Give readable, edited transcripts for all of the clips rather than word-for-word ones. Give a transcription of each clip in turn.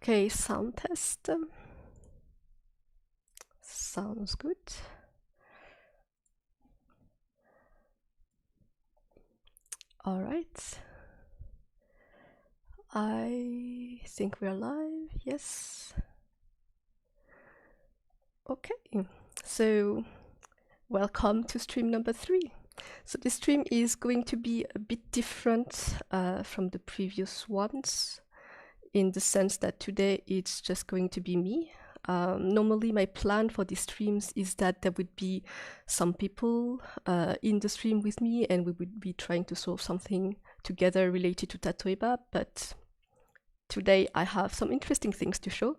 Okay, sound test. Sounds good. All right. I think we're live. Yes. Okay. So, welcome to stream number 3. So this stream is going to be a bit different from the previous ones, in the sense that today it's just going to be me. Normally my plan for these streams is that there would be some people in the stream with me and we would be trying to solve something together related to Tatoeba, but today I have some interesting things to show.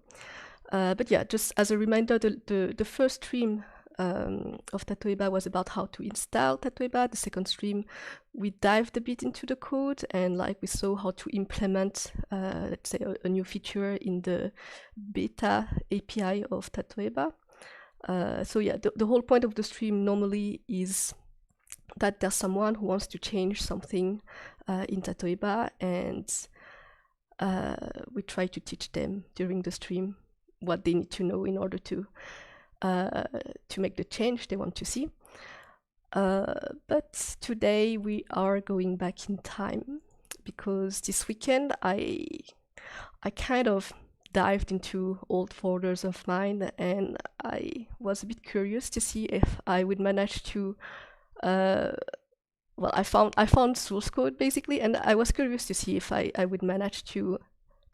But yeah, just as a reminder, the first stream of Tatoeba was about how to install Tatoeba. The second stream, we dived a bit into the code and we saw how to implement, let's say, a new feature in the beta API of Tatoeba. So yeah, the whole point of the stream normally is that there's someone who wants to change something in Tatoeba, and we try to teach them during the stream what they need to know in order to make the change they want to see. But today we are going back in time, because this weekend I kind of dived into old folders of mine, and I was a bit curious to see if I would manage to well, I found source code basically, and I was curious to see if I would manage to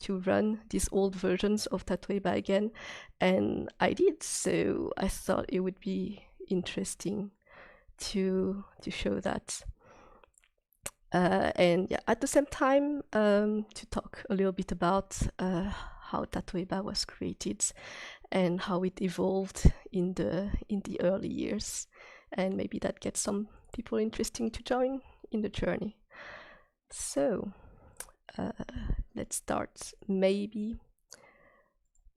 run these old versions of Tatoeba again, and I did. So I thought it would be interesting to show that, and yeah, at the same time to talk a little bit about how Tatoeba was created and how it evolved in the early years, and maybe that gets some people interesting to join in the journey. So let's start. Maybe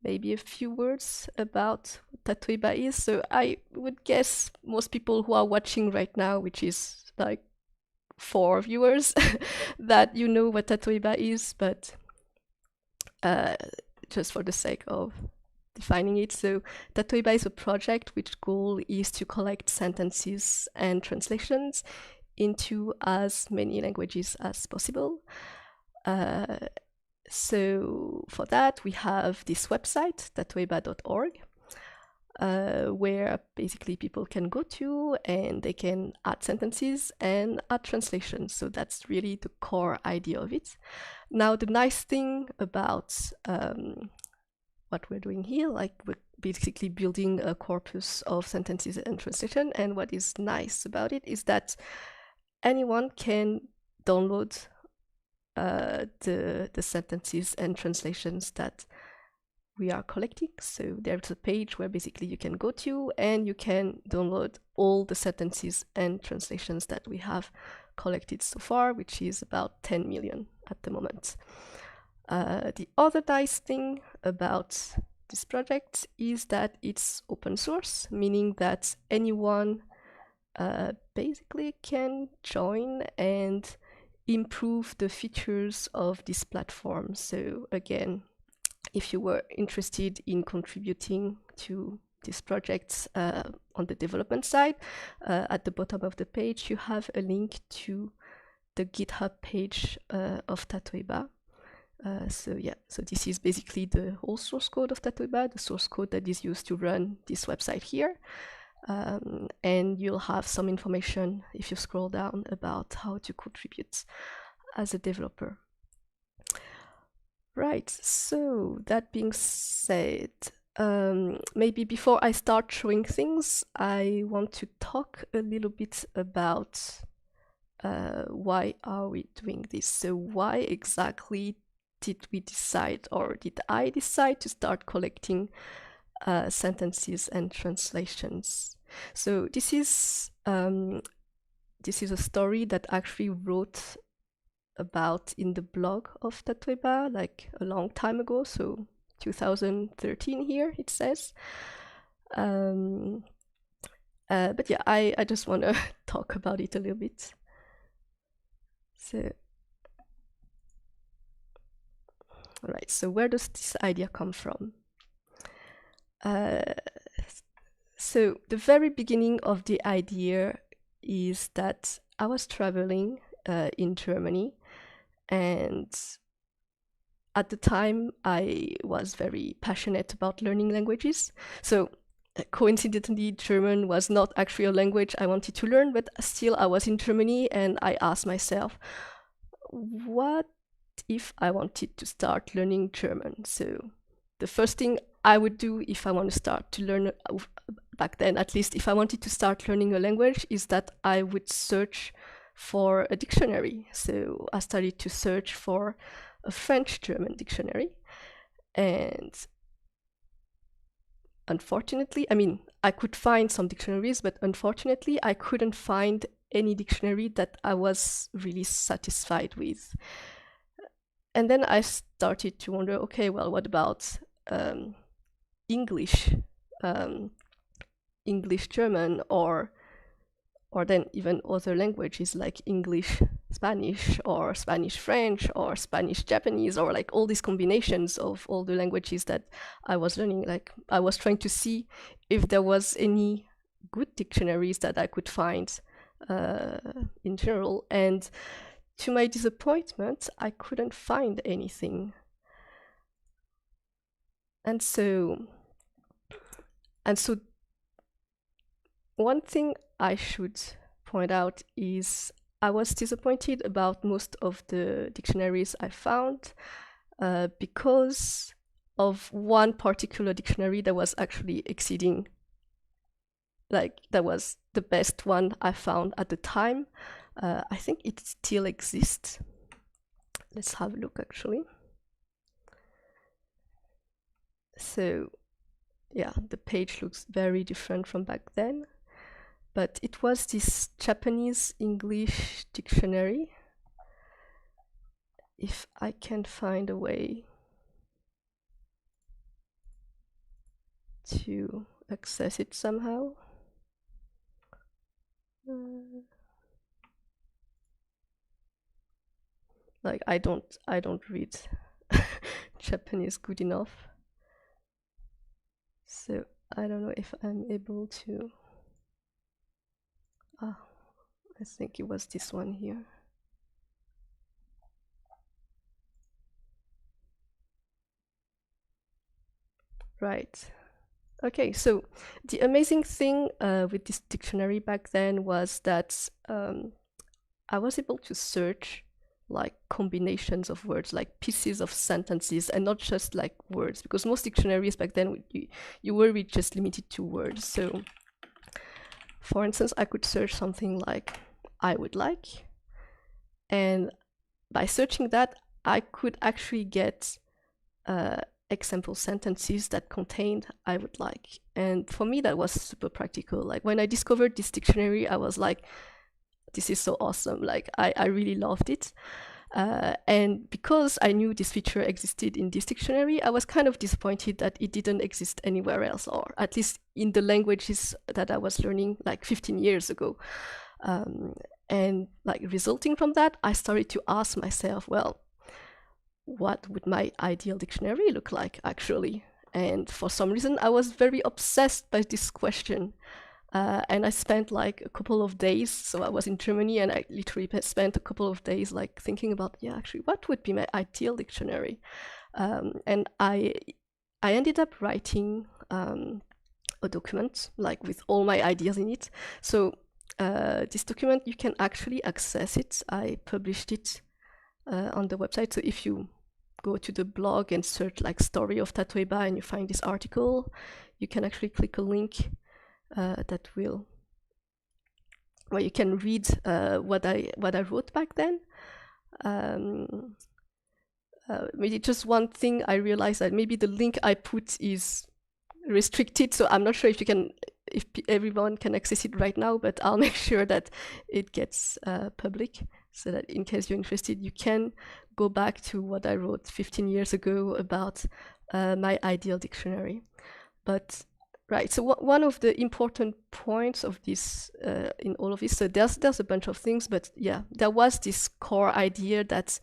a few words about what Tatoeba is. So I would guess most people who are watching right now, which is like 4 viewers, that you know what Tatoeba is, but just for the sake of defining it. So Tatoeba is a project which goal is to collect sentences and translations into as many languages as possible. So for that, we have this website, tatoeba.org, where basically people can go to and they can add sentences and add translations. So that's really the core idea of it. Now, the nice thing about what we're doing here, we're basically building a corpus of sentences and translation. And what is nice about it is that anyone can download the sentences and translations that we are collecting. So there's a page where basically you can go to and you can download all the sentences and translations that we have collected so far, which is about 10 million at the moment. The other nice thing about this project is that it's open source, meaning that anyone basically can join and improve the features of this platform. So again, if you were interested in contributing to this project on the development side, at the bottom of the page you have a link to the GitHub page of Tatoeba. So yeah, so this is basically the whole source code of Tatoeba, the source code that is used to run this website here. And you'll have some information if you scroll down about how to contribute as a developer. Right, so that being said, maybe before I start showing things, I want to talk a little bit about why are we doing this? So why exactly did we decide, or did I decide to start collecting sentences and translations? So this is a story that I actually wrote about in the blog of Tatoeba a long time ago, so 2013 here it says. But yeah, I just want to talk about it a little bit. So All right, so where does this idea come from? Uh, so the very beginning of the idea is that I was traveling in Germany, and at the time I was very passionate about learning languages. So coincidentally, German was not actually a language I wanted to learn, but still I was in Germany and I asked myself, what if I wanted to start learning German? So the first thing I would do if I want to start to learn, back then at least, if I wanted to start learning a language, is that I would search for a dictionary. So I started to search for a French-German dictionary, and unfortunately, I mean, I could find some dictionaries, but unfortunately, I couldn't find any dictionary that I was really satisfied with. And then I started to wonder, okay, well, what about English, English German, or then even other languages like English Spanish, or Spanish French, or Spanish Japanese, or like all these combinations of all the languages that I was learning. Like I was trying to see if there was any good dictionaries that I could find in general, and to my disappointment, I couldn't find anything. And so one thing I should point out is I was disappointed about most of the dictionaries I found because of one particular dictionary that was actually exceeding, like that was the best one I found at the time. I think it still exists. Let's have a look actually. So yeah, the page looks very different from back then. But it was this Japanese English dictionary. If I can find a way to access it somehow. Like I don't read Japanese good enough. So I don't know if I'm able to. I think it was this one here. Right. Okay, so the amazing thing with this dictionary back then was that I was able to search like combinations of words, like pieces of sentences, and not just like words, because most dictionaries back then, you were really just limited to words. So for instance, I could search something like I would like, and by searching that, I could actually get example sentences that contained I would like. And for me, that was super practical. Like when I discovered this dictionary, I was like, this is so awesome. Like I really loved it. And because I knew this feature existed in this dictionary, I was kind of disappointed that it didn't exist anywhere else, or at least in the languages that I was learning like 15 years ago. And like resulting from that, I started to ask myself, well, what would my ideal dictionary look like actually? And for some reason, I was very obsessed by this question. And I spent like a couple of days, so I was in Germany, and I literally spent a couple of days like thinking about, yeah, actually, what would be my ideal dictionary? And I ended up writing a document like with all my ideas in it. So this document, you can actually access it. I published it on the website. So if you go to the blog and search like story of Tatoeba and you find this article, you can actually click a link that will, where you can read what I wrote back then. Maybe just one thing I realized, that maybe the link I put is restricted, so I'm not sure if you can, if everyone can access it right now, but I'll make sure that it gets public, so that in case you're interested, you can go back to what I wrote 15 years ago about my ideal dictionary. But right, so one of the important points of this, in all of this, so there's a bunch of things, but yeah, there was this core idea that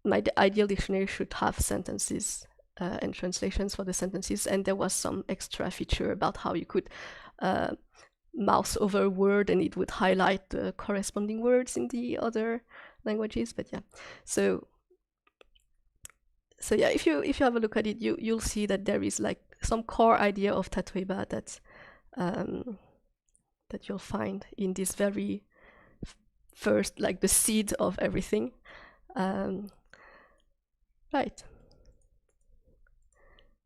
my ideal dictionary should have sentences and translations for the sentences, and there was some extra feature about how you could mouse over a word and it would highlight the corresponding words in the other languages. But yeah, so yeah, if you have a look at it, you'll see that there is like some core idea of Tatoeba that that you'll find in this very first, like the seed of everything. Right.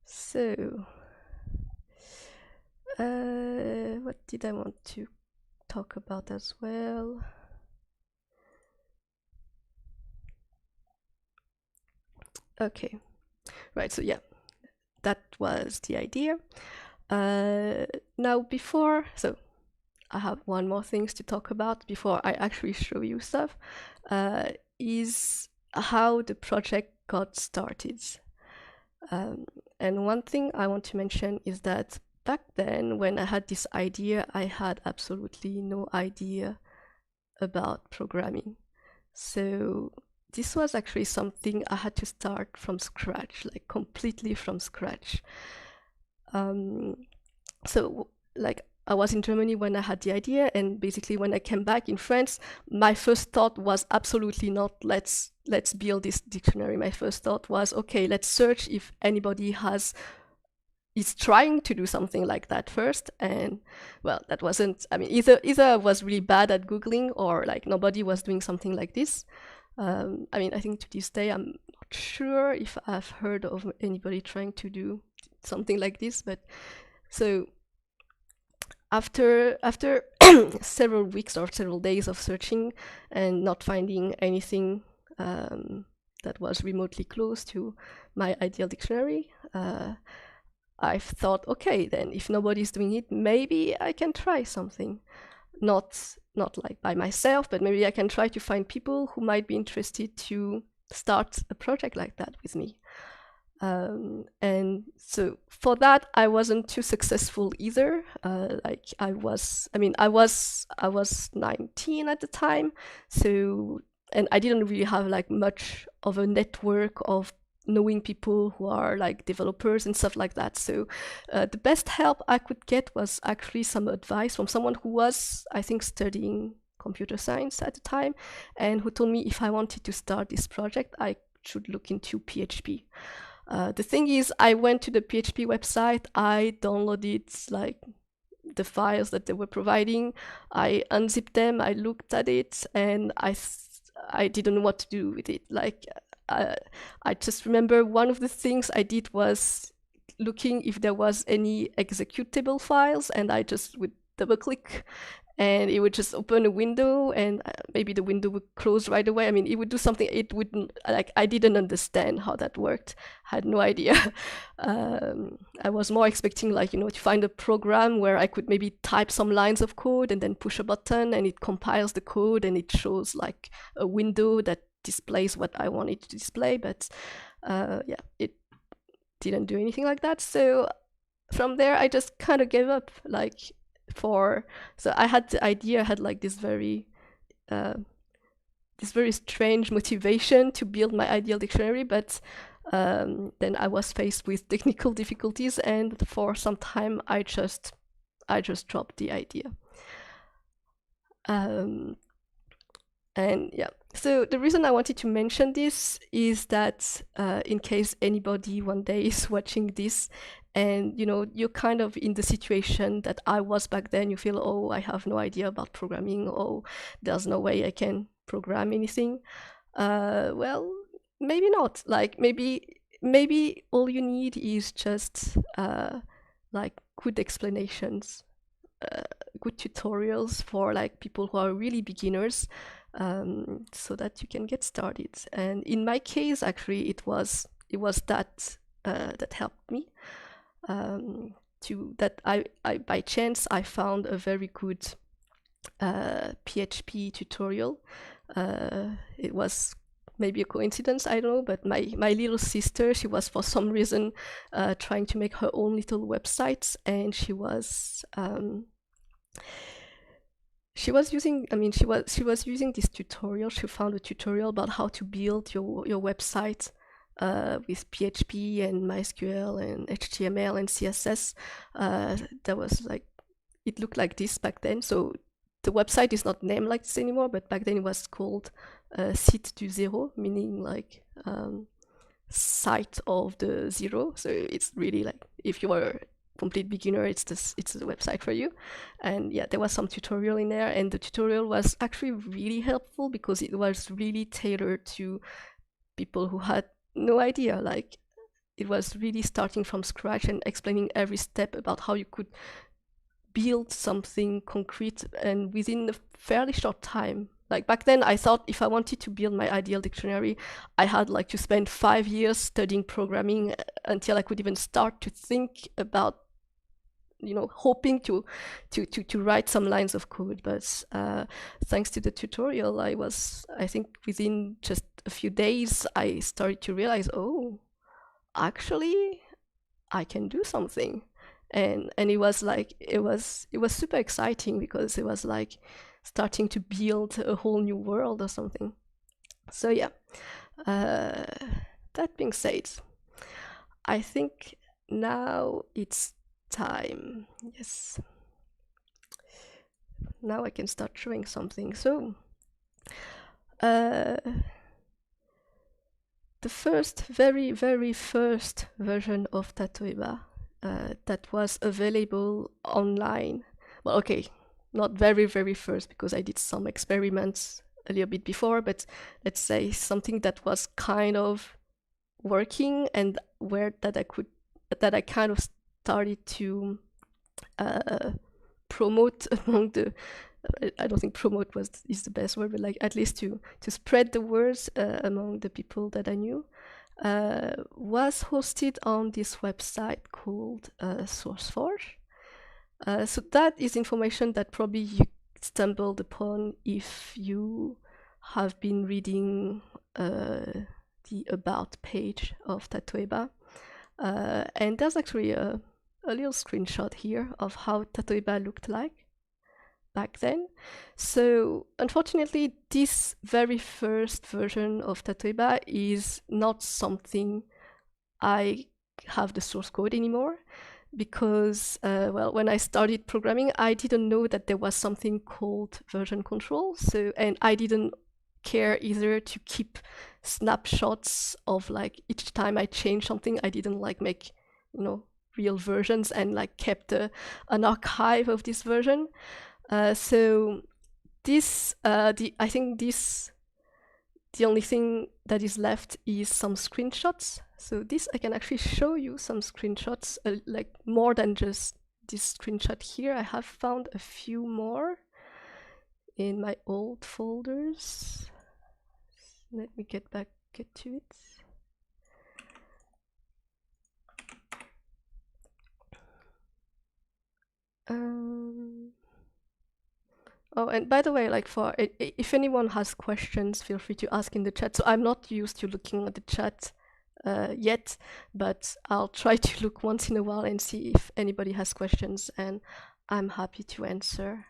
So, what did I want to talk about as well? Okay, right, so yeah, that was the idea. Now so I have one more things to talk about before I actually show you stuff, is how the project got started. And one thing I want to mention is that back then, when I had this idea, I had absolutely no idea about programming. So this was actually something I had to start from scratch, like completely from scratch. So like I was in Germany when I had the idea, and basically when I came back in France, my first thought was absolutely not let's build this dictionary. My first thought was, okay, let's search if anybody is trying to do something like that first. And well, that wasn't, I mean, either I was really bad at Googling, or like nobody was doing something like this. I mean, I think to this day, I'm not sure if I've heard of anybody trying to do something like this. But so after several weeks or several days of searching and not finding anything that was remotely close to my ideal dictionary, I've thought, okay, then if nobody's doing it, maybe I can try something. Not like by myself, but maybe I can try to find people who might be interested to start a project like that with me. And so for that, I wasn't too successful either. Like I was 19 at the time, so, and I didn't really have like much of a network of knowing people who are like developers and stuff like that. So the best help I could get was actually some advice from someone who was, I think, studying computer science at the time, and who told me if I wanted to start this project, I should look into PHP. The thing is, I went to the PHP website, I downloaded like the files that they were providing, I unzipped them, I looked at it, and I didn't know what to do with it. Like, I just remember one of the things I did was looking if there was any executable files, and I just would double click and it would just open a window, and maybe the window would close right away. I mean, it would do something, it wouldn't, like, I didn't understand how that worked. I had no idea. I was more expecting, like, to find a program where I could maybe type some lines of code and then push a button and it compiles the code and it shows like a window that displays what I wanted to display. But yeah, it didn't do anything like that. So from there, I just kind of gave up. So I had the idea, I had like this very strange motivation to build my ideal dictionary, but then I was faced with technical difficulties, and for some time I just dropped the idea. And yeah, so the reason I wanted to mention this is that in case anybody one day is watching this and you're kind of in the situation that I was back then, you feel, oh, I have no idea about programming, oh, there's no way I can program anything. Well, maybe not. Like maybe all you need is just like good explanations, good tutorials for like people who are really beginners, so that you can get started. And in my case, actually, it was that that helped me. I by chance I found a very good PHP tutorial. It was maybe a coincidence, I don't know, but my little sister, she was for some reason trying to make her own little websites, and she was she was using, I mean, she was using this tutorial. She found a tutorial about how to build your website with PHP and MySQL and HTML and CSS. That was like, it looked like this back then. So the website is not named like this anymore, but back then it was called Site du Zéro, meaning like site of the zero. So it's really like, if you are a complete beginner, it's the website for you. And yeah, there was some tutorial in there, and the tutorial was actually really helpful because it was really tailored to people who had no idea. Like, it was really starting from scratch and explaining every step about how you could build something concrete and within a fairly short time. Like, back then I thought if I wanted to build my ideal dictionary, I had like to spend 5 years studying programming until I could even start to think about, hoping to write some lines of code. But thanks to the tutorial, I think within just a few days, I started to realize, oh, actually, I can do something. And it was like, it was super exciting because it was like starting to build a whole new world or something. So yeah, that being said, I think now it's time. Yes, now I can start showing something. So the very first version of Tatoeba that was available online. Well, okay, not very first, because I did some experiments a little bit before, but let's say something that was kind of working and that I kind of started to promote among the, I don't think promote is the best word, but like at least to spread the words among the people that I knew, was hosted on this website called SourceForge. So that is information that probably you stumbled upon if you have been reading the About page of Tatoeba. And there's actually a little screenshot here of how Tatoeba looked like back then. So unfortunately, this very first version of Tatoeba is not something I have the source code anymore, because well, when I started programming, I didn't know that there was something called version control. So, and I didn't care either to keep snapshots of like each time I changed something. I didn't like make, real versions and like kept an archive of this version. So this, I think the only thing that is left is some screenshots. So this, I can actually show you some screenshots, like more than just this screenshot here. I have found a few more in my old folders. Let me get to it. Oh, and by the way, like if anyone has questions, feel free to ask in the chat. So I'm not used to looking at the chat yet, but I'll try to look once in a while and see if anybody has questions, and I'm happy to answer.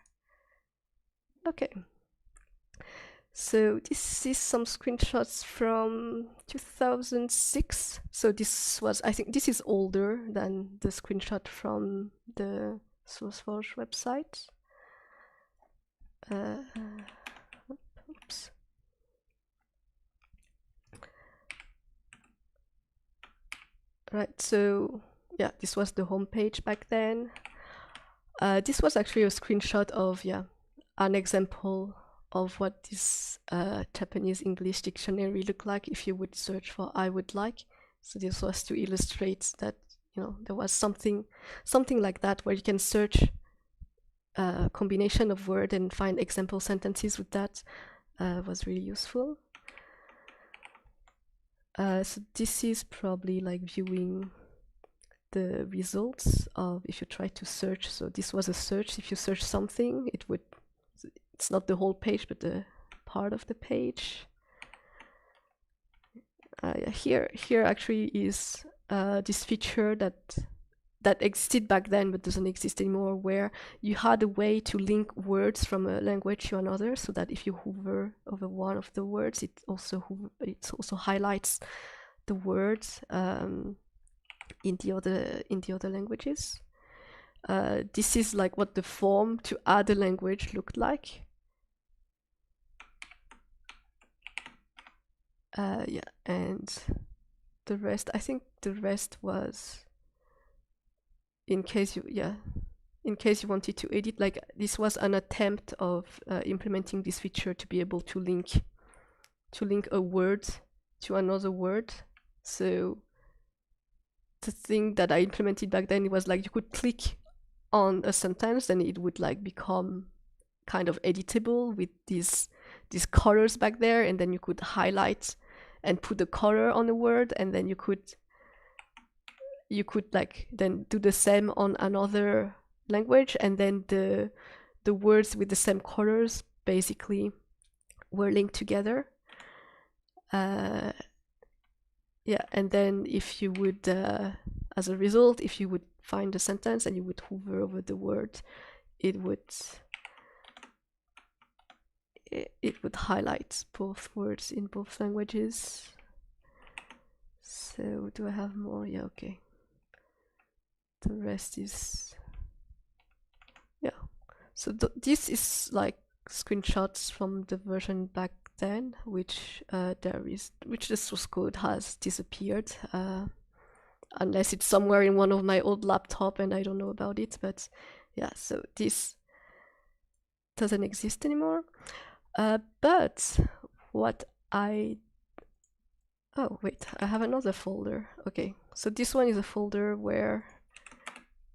Okay. So this is some screenshots from 2006. So this was, I think this is older than the screenshot from the SourceForge website. Oops. Right, so yeah, this was the homepage back then. This was actually a screenshot of, an example of what this Japanese English dictionary looked like if you would search for I would like. So this was to illustrate that, there was something like that where you can search a combination of word and find example sentences with that. Was really useful. So this is probably like viewing the results of if you try to search. So this was a search. If you search something, it's not the whole page, but the part of the page. Here actually is this feature that that existed back then but doesn't exist anymore, where you had a way to link words from a language to another, so that if you hover over one of the words, it also highlights the words in the other languages. This is like what the form to add a language looked like. Yeah, and the rest, I think the rest was in case you wanted to edit. Like, this was an attempt of implementing this feature to be able to link a word to another word. So the thing that I implemented back then, it was like you could click on a sentence and it would like become kind of editable with these colors back there, and then you could highlight and put the color on the word, and then you could like then do the same on another language, and then the words with the same colors basically were linked together. Yeah, and then if you would, as a result, if you would find a sentence and you would hover over the word, it would highlight both words in both languages. So do I have more? Yeah, okay. The rest is, yeah. So this is like screenshots from the version back then, which the source code has disappeared, unless it's somewhere in one of my old laptop and I don't know about it. But yeah, so this doesn't exist anymore. But what oh wait, I have another folder. Okay, so this one is a folder where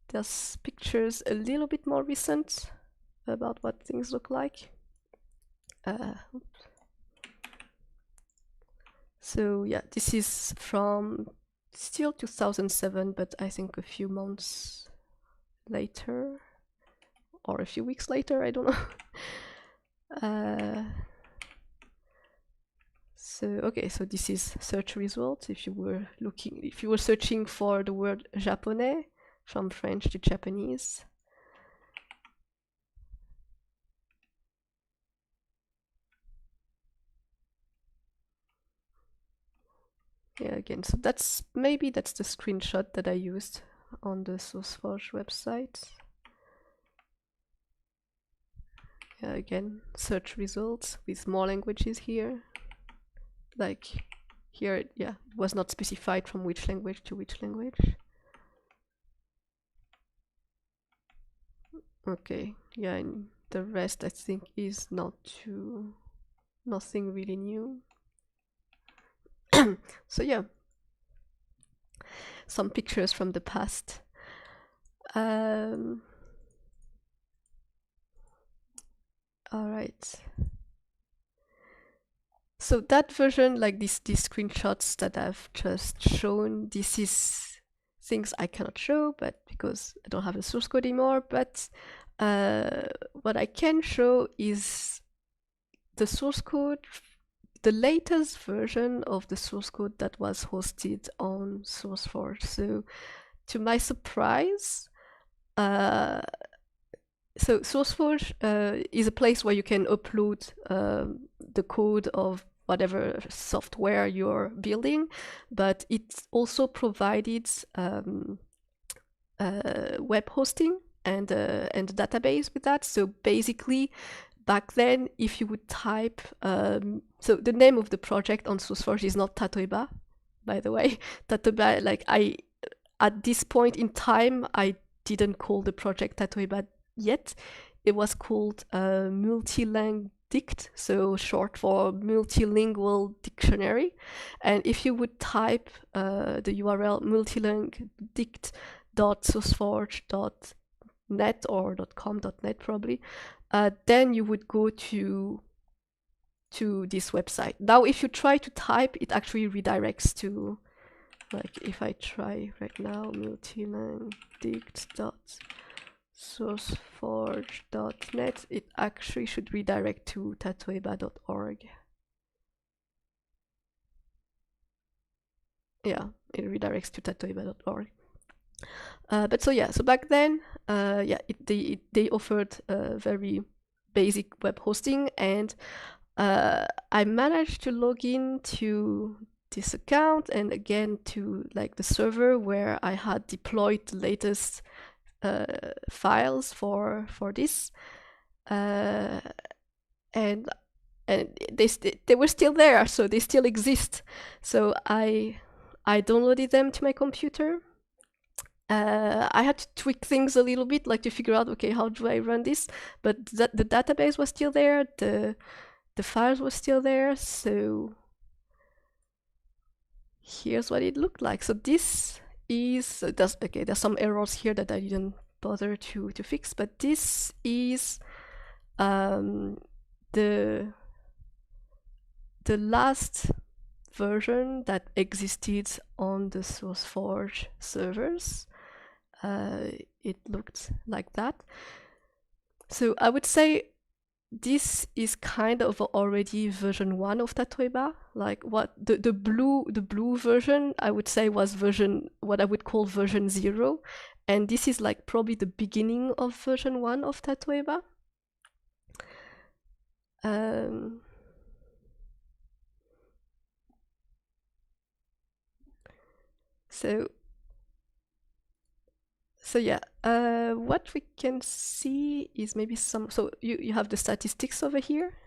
there's pictures a little bit more recent about what things look like. So yeah, this is from still 2007, but I think a few months later, or a few weeks later, I don't know. So okay, so this is search results. If you were searching for the word japonais from French to Japanese. Yeah, again, so maybe that's the screenshot that I used on the SourceForge website. Yeah, again, search results with more languages here. Like here, yeah, it was not specified from which language to which language. Okay, yeah, and the rest I think is nothing really new. So yeah, some pictures from the past. All right. So that version, like these screenshots that I've just shown, this is things I cannot show, but because I don't have the source code anymore. But what I can show is the source code, the latest version of the source code that was hosted on SourceForge. So to my surprise, so SourceForge is a place where you can upload the code of whatever software you're building, but it also provided web hosting and a database with that. So basically, back then, if you would type, so the name of the project on SourceForge is not Tatoeba, by the way. Tatoeba, like at this point in time, I didn't call the project Tatoeba yet. It was called Multilang Dict, so short for multilingual dictionary. And if you would type the URL multilangdict.sourceforge.net or .com.net probably, then you would go to this website. Now, if you try to type, it actually redirects to, like, if I try right now, multilangdict.sourceforge.net, it actually should redirect to tatoeba.org. Yeah, it redirects to tatoeba.org. But so yeah, so back then, yeah, they offered very basic web hosting, and I managed to log in to this account and again to like the server where I had deployed the latest files for this, uh, and they were still there, so they still exist. So I downloaded them to my computer. I had to tweak things a little bit, like to figure out, okay, how do I run this? But the database was still there, the files were still there, so here's what it looked like. So this is, there's some errors here that I didn't bother to fix, but this is the last version that existed on the SourceForge servers. It looked like that. So I would say this is kind of already version 1 of Tatoeba. Like what the blue version I would say was what I would call version 0, and this is like probably the beginning of version 1 of Tatoeba. So yeah, what we can see is maybe some. So you have the statistics over here.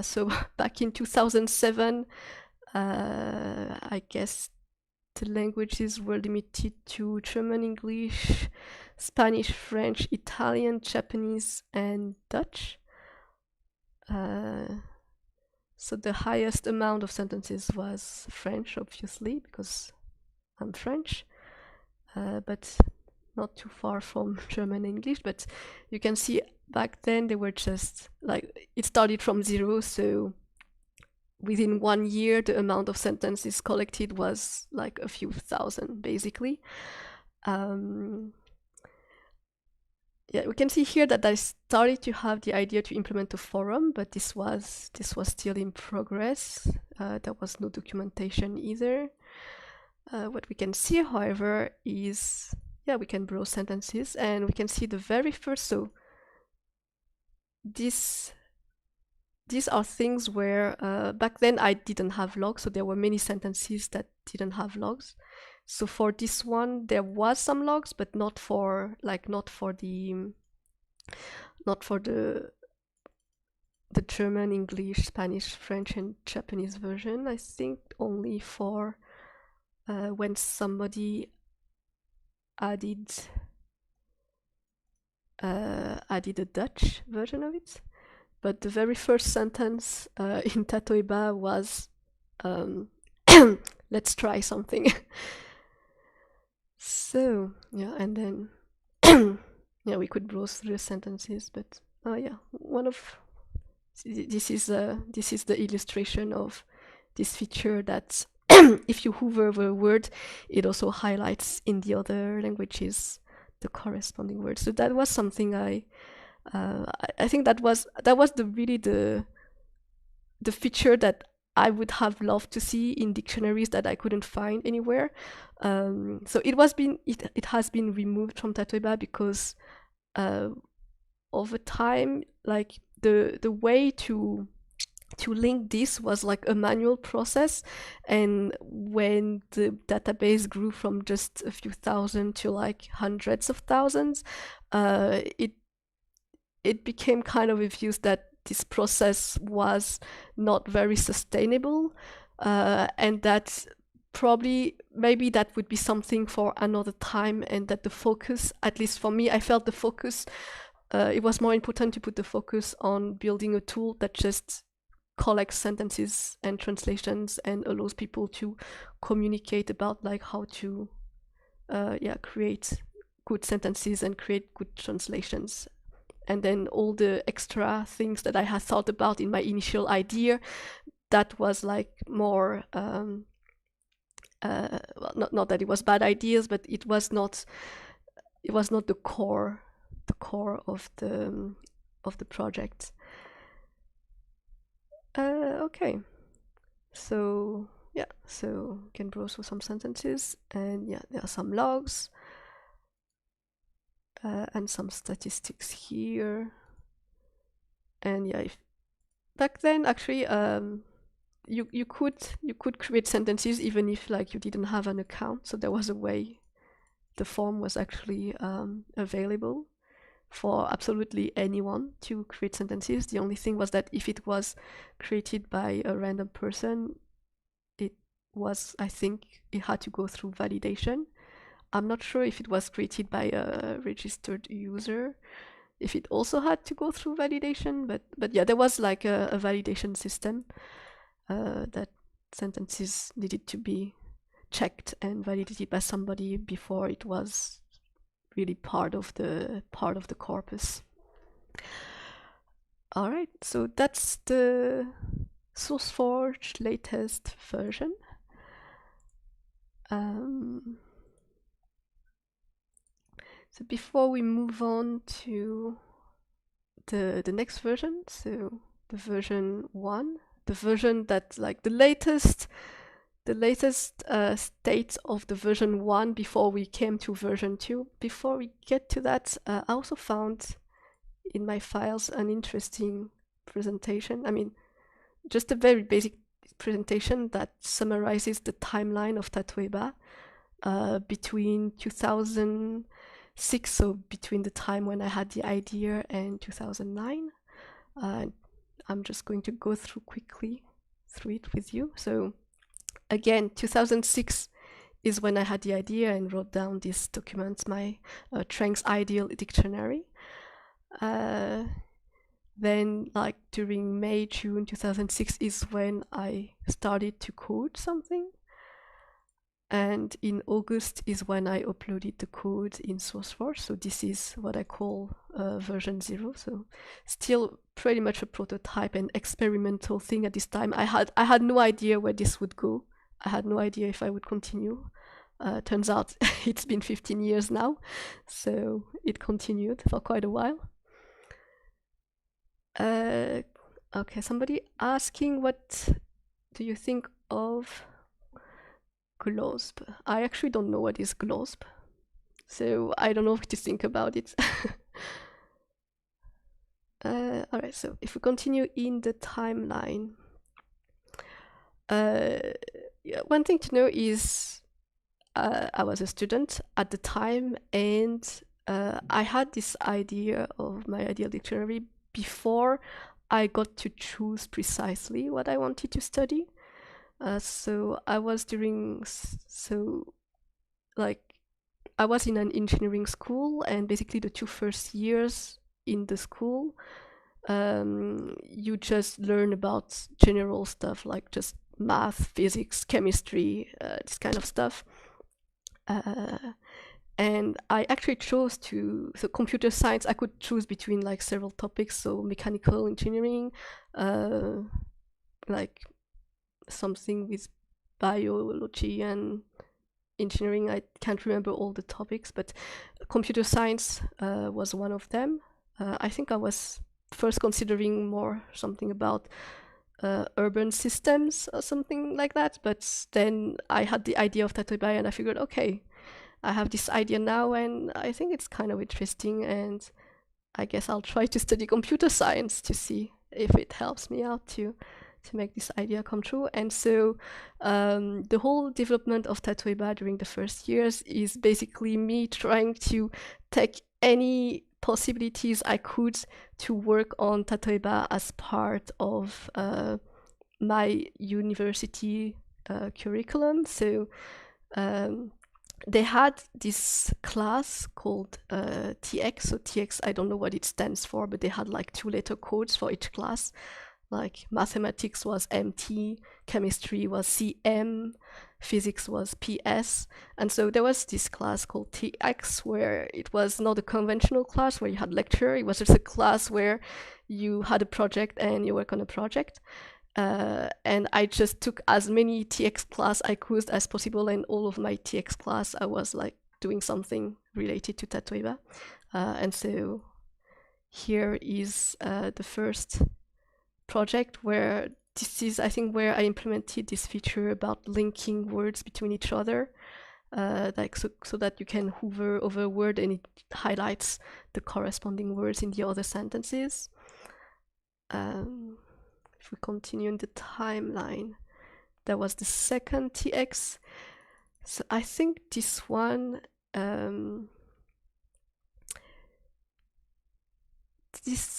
So back in 2007, I guess the languages were limited to German, English, Spanish, French, Italian, Japanese, and Dutch. So the highest amount of sentences was French, obviously, because I'm French, but not too far from German English. But you can see back then they were just like, it started from 0, so within 1 year the amount of sentences collected was like a few thousand, basically. Yeah, we can see here that I started to have the idea to implement a forum, but this was still in progress. There was no documentation either. What we can see, however, is, yeah, we can browse sentences and we can see the very first. So these are things where back then I didn't have logs, so there were many sentences that didn't have logs. So for this one, there was some logs, but not for the German, English, Spanish, French, and Japanese version. I think only for when somebody added a Dutch version of it. But the very first sentence in Tatoeba was, let's try something. So yeah, and then yeah, we could browse through the sentences, but yeah, this is the illustration of this feature that if you hover over a word, it also highlights in the other languages the corresponding word. So that was something I think that was the feature that I would have loved to see in dictionaries that I couldn't find anywhere. So it has been removed from Tatoeba because over time, like the way to link this was like a manual process, and when the database grew from just a few thousand to like hundreds of thousands, it became kind of obvious that this process was not very sustainable, and that maybe that would be something for another time, and that the focus, at least for me, I felt the focus, it was more important to put the focus on building a tool that just collects sentences and translations and allows people to communicate about like how to create good sentences and create good translations. And then all the extra things that I had thought about in my initial idea, that was like more well, not that it was bad ideas, but it was not the core of the project. Okay, so yeah, so you can browse for some sentences, and yeah, there are some logs. and some statistics here. And yeah, back then actually you could create sentences even if like you didn't have an account. So there was a way. The form was actually available for absolutely anyone to create sentences. The only thing was that if it was created by a random person, I think it had to go through validation. I'm not sure if it was created by a registered user, if it also had to go through validation, but yeah, there was like a validation system that sentences needed to be checked and validated by somebody before it was really part of the corpus. All right, so that's the SourceForge latest version. So before we move on to the next version, so the version 1, the version that like the latest state of the version 1 before we came to version 2. Before we get to that, I also found in my files an interesting presentation. I mean, just a very basic presentation that summarizes the timeline of Tatoeba between 2006, so between the time when I had the idea and 2009. I'm just going to go quickly through it with you. So again, 2006 is when I had the idea and wrote down this document, my Trang's Ideal Dictionary. Then like during May, June 2006 is when I started to code something. And in August is when I uploaded the code in SourceForge. So this is what I call version 0. So still pretty much a prototype and experimental thing at this time. I had no idea where this would go. I had no idea if I would continue. Turns out it's been 15 years now, so it continued for quite a while. Okay, somebody asking, what do you think of GLOSB? I actually don't know what is GLOSB, so I don't know what to think about it. Alright, so if we continue in the timeline, yeah, one thing to know is I was a student at the time, and I had this idea of my ideal dictionary before I got to choose precisely what I wanted to study. So I was I was in an engineering school, and basically the 2 first years in the school, you just learn about general stuff like just math, physics, chemistry, this kind of stuff. And I actually chose so computer science, I could choose between like several topics, so mechanical engineering, like something with biology and engineering. I can't remember all the topics, but computer science was one of them. I think I was first considering more something about urban systems or something like that, but then I had the idea of Tatoeba and I figured, okay, I have this idea now and I think it's kind of interesting, and I guess I'll try to study computer science to see if it helps me out to make this idea come true. And so the whole development of Tatoeba during the first years is basically me trying to take any possibilities I could to work on Tatoeba as part of my university curriculum. So they had this class called TX. So TX, I don't know what it stands for, but they had like 2-letter codes for each class. Like mathematics was MT, chemistry was CM, physics was PS. And so there was this class called TX where it was not a conventional class where you had lecture. It was just a class where you had a project and you work on a project. And I just took as many TX class I could as possible, and all of my TX class I was like doing something related to Tatoeba. And so here is the first project where this is, I think, where I implemented this feature about linking words between each other. like so that you can hover over a word and it highlights the corresponding words in the other sentences. If we continue in the timeline, there was the second TX. So I think this one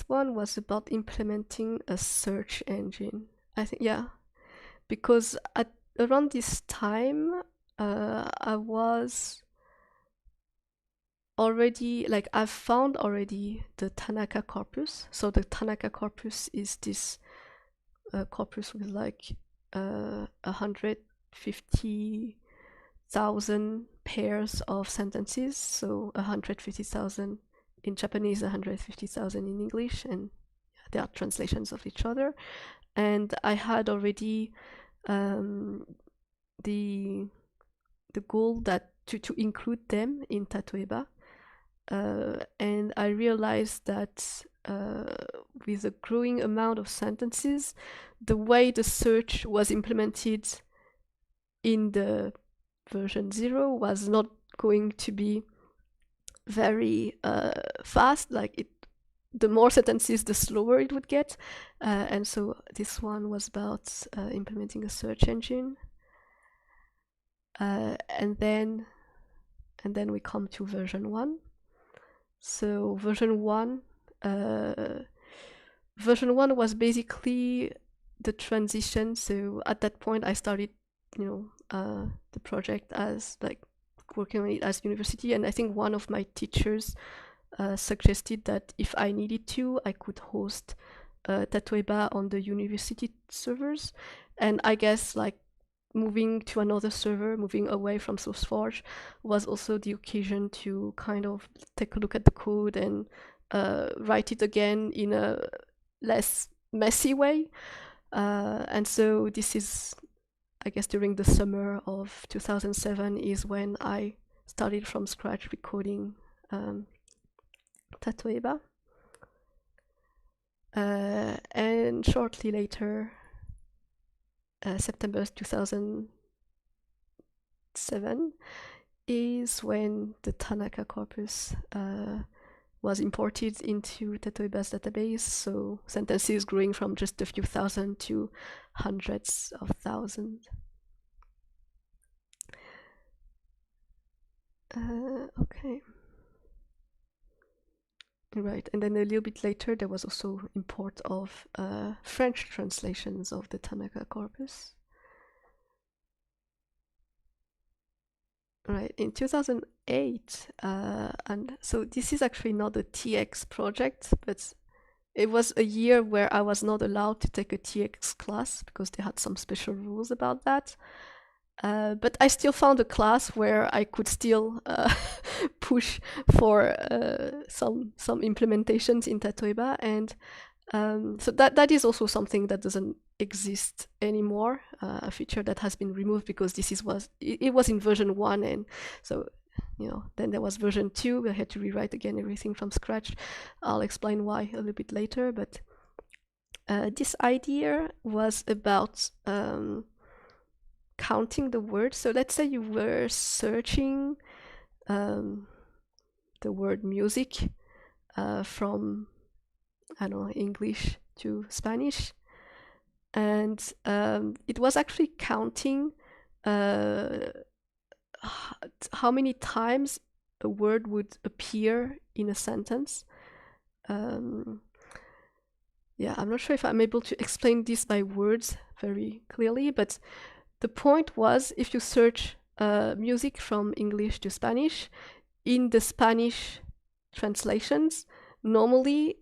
was about implementing a search engine. I think, yeah, because around this time, I was already, like, I've found already the Tanaka corpus. So the Tanaka corpus is this corpus with like 150,000 pairs of sentences. So 150,000 in Japanese, 150,000 in English, and they are translations of each other. And I had already the goal that to include them in Tatoeba. And I realized that with a growing amount of sentences, the way the search was implemented in the version 0 was not going to be very fast. Like the more sentences, the slower it would get. And so this one was about implementing a search engine. And then we come to version 1. So version 1 was basically the transition. So at that point, I started, the project as like working on it as university, and I think one of my teachers suggested that if I needed to, I could host Tatoeba on the university servers, and I guess like moving to another server, moving away from SourceForge, was also the occasion to kind of take a look at the code and write it again in a less messy way. And so this is, I guess, during the summer of 2007 is when I started from scratch recording Tatoeba. And shortly later, September 2007 is when the Tanaka corpus was imported into Tatoeba's database, so sentences growing from just a few thousand to hundreds of thousands. Okay. Right, and then a little bit later there was also import of French translations of the Tanaka corpus. Right, in 2008, and so this is actually not a TX project, but it was a year where I was not allowed to take a TX class because they had some special rules about that. But I still found a class where I could still push for some implementations in Tatoeba, and so that is also something that doesn't exist anymore. A feature that has been removed because it was in version 1, and so then there was version 2. I had to rewrite again everything from scratch. I'll explain why a little bit later, but this idea was about counting the words. So let's say you were searching the word music from, I don't know, English to Spanish, and it was actually counting how many times a word would appear in a sentence. Yeah, I'm not sure if I'm able to explain this by words very clearly, but the point was, if you search music from English to Spanish, in the Spanish translations, normally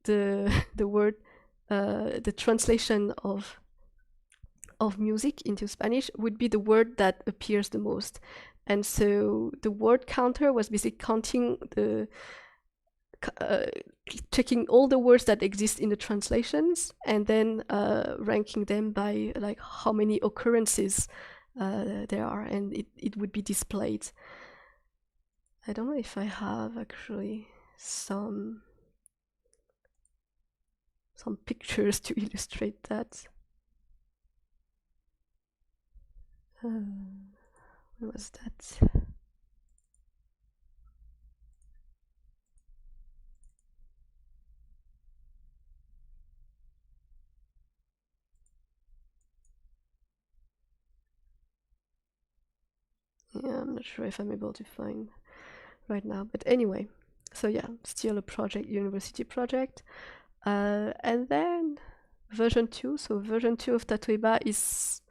the word, the translation of music into Spanish would be the word that appears the most. And so the word counter was basically counting checking all the words that exist in the translations and then ranking them by like how many occurrences there are, and it would be displayed. I don't know if I have actually some pictures to illustrate that. When was that? Yeah, I'm not sure if I'm able to find right now, but anyway. So yeah, still a project, university project. And then version 2. So version 2 of Tatoeba is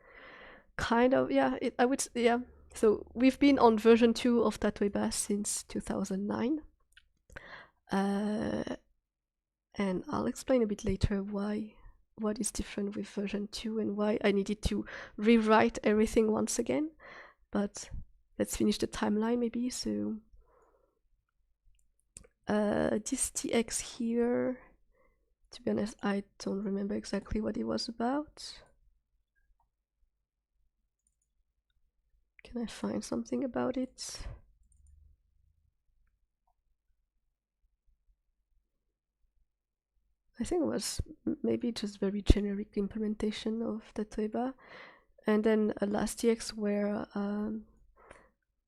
kind of, yeah, I would, yeah. So we've been on version 2 of Tatoeba since 2009. And I'll explain a bit later what is different with version 2 and why I needed to rewrite everything once again. But let's finish the timeline maybe. So this TX here, to be honest, I don't remember exactly what it was about. Can I find something about it? I think it was maybe just very generic implementation of Tatoeba. And then last TX where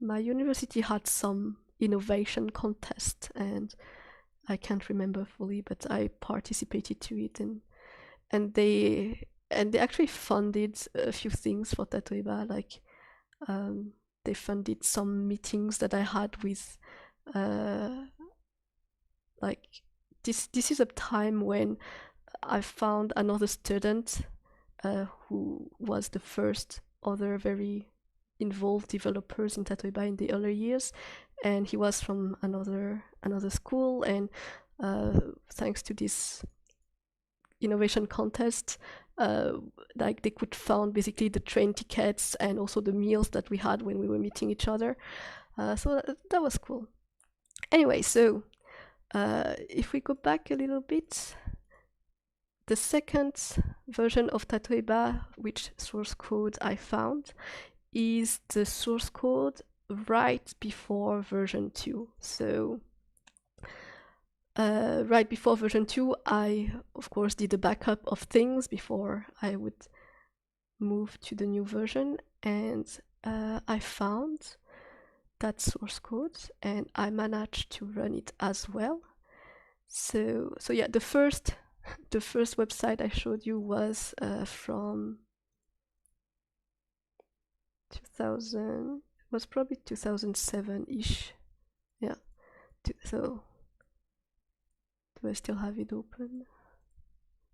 my university had some innovation contest, and I can't remember fully, but I participated to it, and they actually funded a few things for Tatoeba, like they funded some meetings that I had with like this is a time when I found another student who was the first other very involved developers in Tatoeba in the early years, and he was from another school, and thanks to this innovation contest, like they could fund basically the train tickets and also the meals that we had when we were meeting each other. So that was cool. Anyway, so if we go back a little bit, the second version of Tatoeba, which source code I found, is the source code right before version 2. So right before version 2, I, of course, did a backup of things before I would move to the new version, and I found that source code, and I managed to run it as well. So yeah, the first website I showed you was from 2000, was probably 2007-ish. Yeah. So do I still have it open?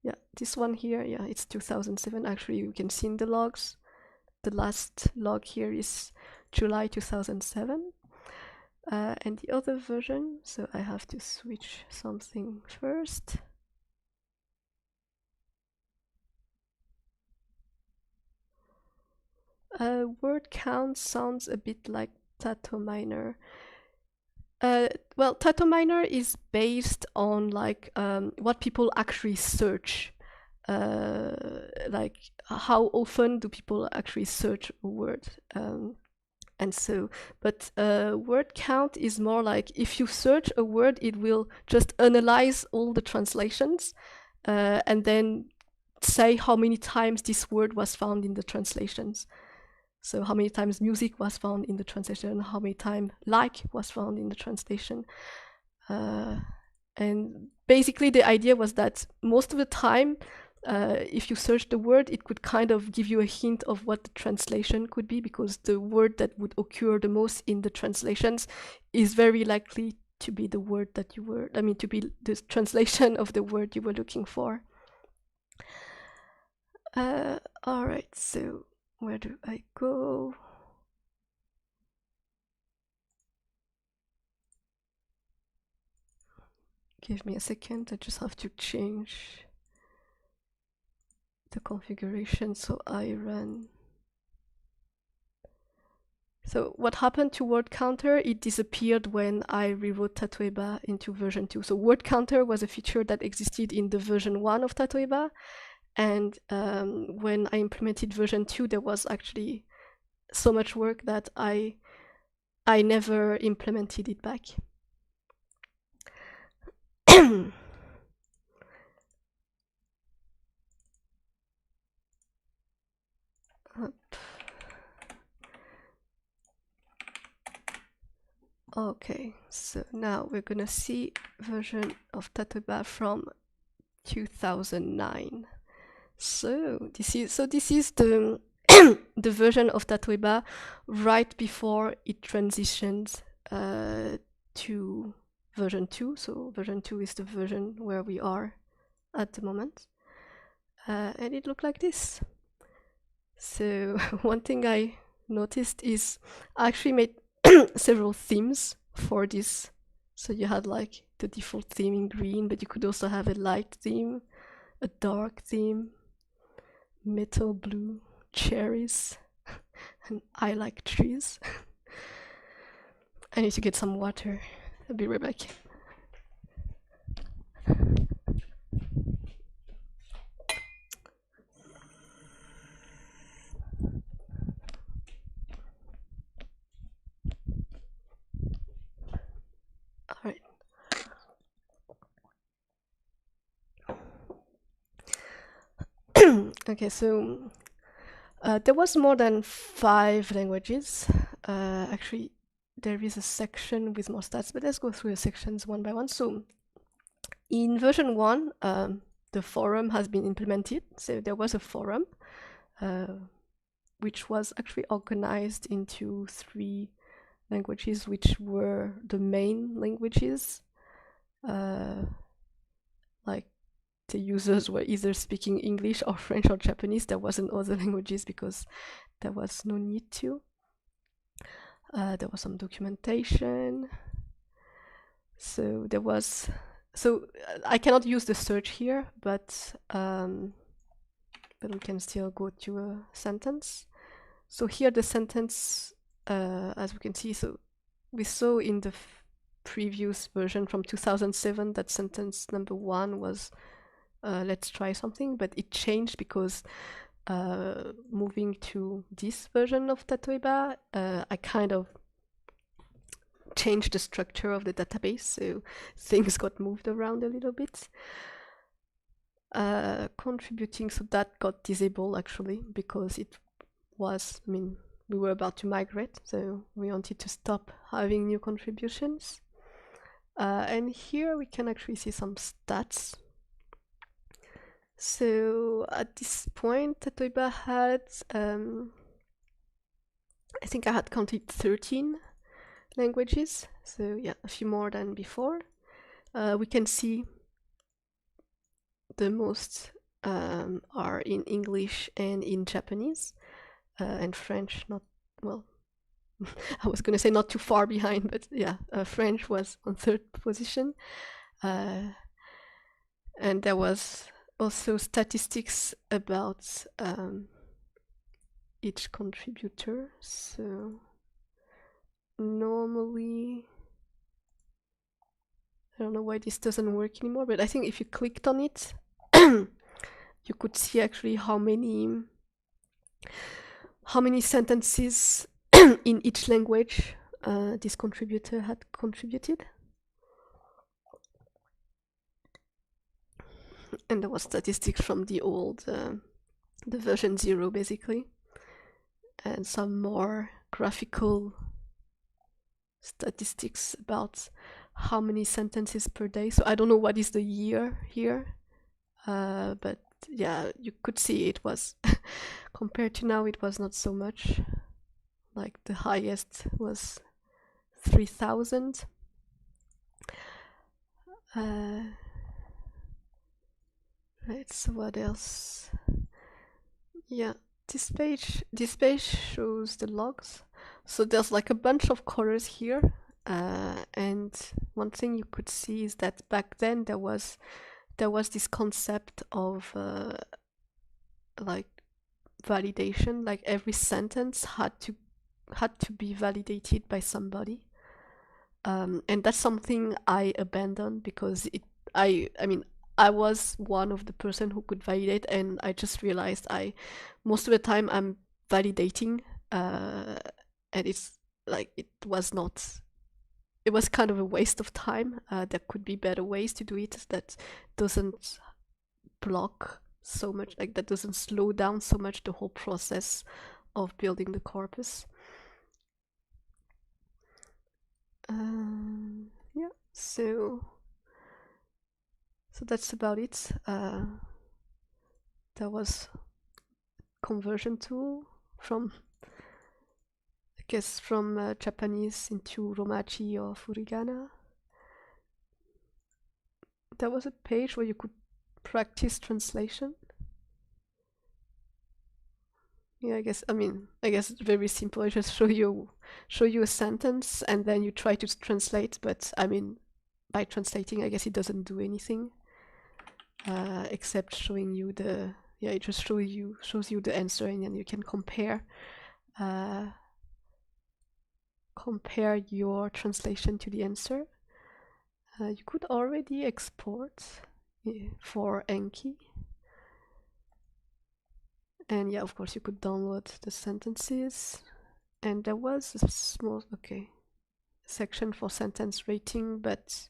Yeah, this one here, yeah, it's 2007. Actually, you can see in the logs. The last log here is July 2007. And the other version, so I have to switch something first. Word count sounds a bit like Tatominer. Well, Tatominer is based on like what people actually search. Like how often do people actually search a word? And so, but word count is more like if you search a word, it will just analyze all the translations and then say how many times this word was found in the translations. So how many times music was found in the translation, how many times like was found in the translation. And basically the idea was that most of the time, if you search the word, it could kind of give you a hint of what the translation could be, because the word that would occur the most in the translations is very likely to be the word that you were, to be the translation of the word you were looking for. All right, so where do I go? Give me a second, I just have to change the configuration so I run. So what happened to word counter? It disappeared when I rewrote Tatoeba into version 2. So word counter was a feature that existed in the version 1 of Tatoeba, and when I implemented version 2, there was actually so much work that I never implemented it back. Okay, so now we're gonna see version of Tatoeba from 2009. So this is the the version of Tatoeba right before it transitioned to version 2. So version 2 is the version where we are at the moment. And it looked like this. So one thing I noticed is I actually made several themes for this. So you had like the default theme in green, but you could also have a light theme, a dark theme, metal blue, cherries, and I like trees. I need to get some water. I'll be right back. All right. Okay, so there was more than 5 languages. Actually, there is a section with more stats, but let's go through the sections one by one. So in version 1, the forum has been implemented. So there was a forum, which was actually organized into 3 languages, which were the main languages. Like the users were either speaking English or French or Japanese. There wasn't other languages because there was no need to. There was some documentation. So there was, I cannot use the search here, but we can still go to a sentence. So here the sentence, as we can see, so we saw in the previous version from 2007 that sentence number 1 was let's try something, but it changed because moving to this version of Tatoeba, I kind of changed the structure of the database, so things got moved around a little bit. Contributing, so that got disabled actually because it was, I mean, we were about to migrate, so we wanted to stop having new contributions. And here we can actually see some stats. So at this point, Tatoeba had, I think I had counted 13 languages, so yeah, a few more than before. We can see the most are in English and in Japanese, and French not, well, I was gonna say not too far behind, but yeah, French was on 3rd position. And there was also statistics about each contributor. So normally, I don't know why this doesn't work anymore, but I think if you clicked on it, you could see actually how many sentences in each language this contributor had contributed. And there was statistics from the old, the version 0 basically, and some more graphical statistics about how many sentences per day. So I don't know what is the year here, but yeah, you could see it was compared to now, it was not so much. Like the highest was 3,000. Right, so what else? Yeah, this page shows the logs. So there's like a bunch of colors here, and one thing you could see is that back then there was this concept of like validation, like every sentence had to be validated by somebody, and that's something I abandoned because I mean I was one of the person who could validate, and I just realized most of the time I'm validating, and it's like it was kind of a waste of time. There could be better ways to do it that doesn't block so much, like that doesn't slow down so much the whole process of building the corpus. Yeah, so that's about it. There was conversion tool from, I guess, from Japanese into Romaji or Furigana. There was a page where you could practice translation. Yeah, I guess it's very simple. I just show you a sentence and then you try to translate, but I mean by translating I guess it doesn't do anything except showing you it just shows you the answer, and then you can compare your translation to the answer. You could already export for Enki. And yeah, of course, you could download the sentences. And there was a small, section for sentence rating, but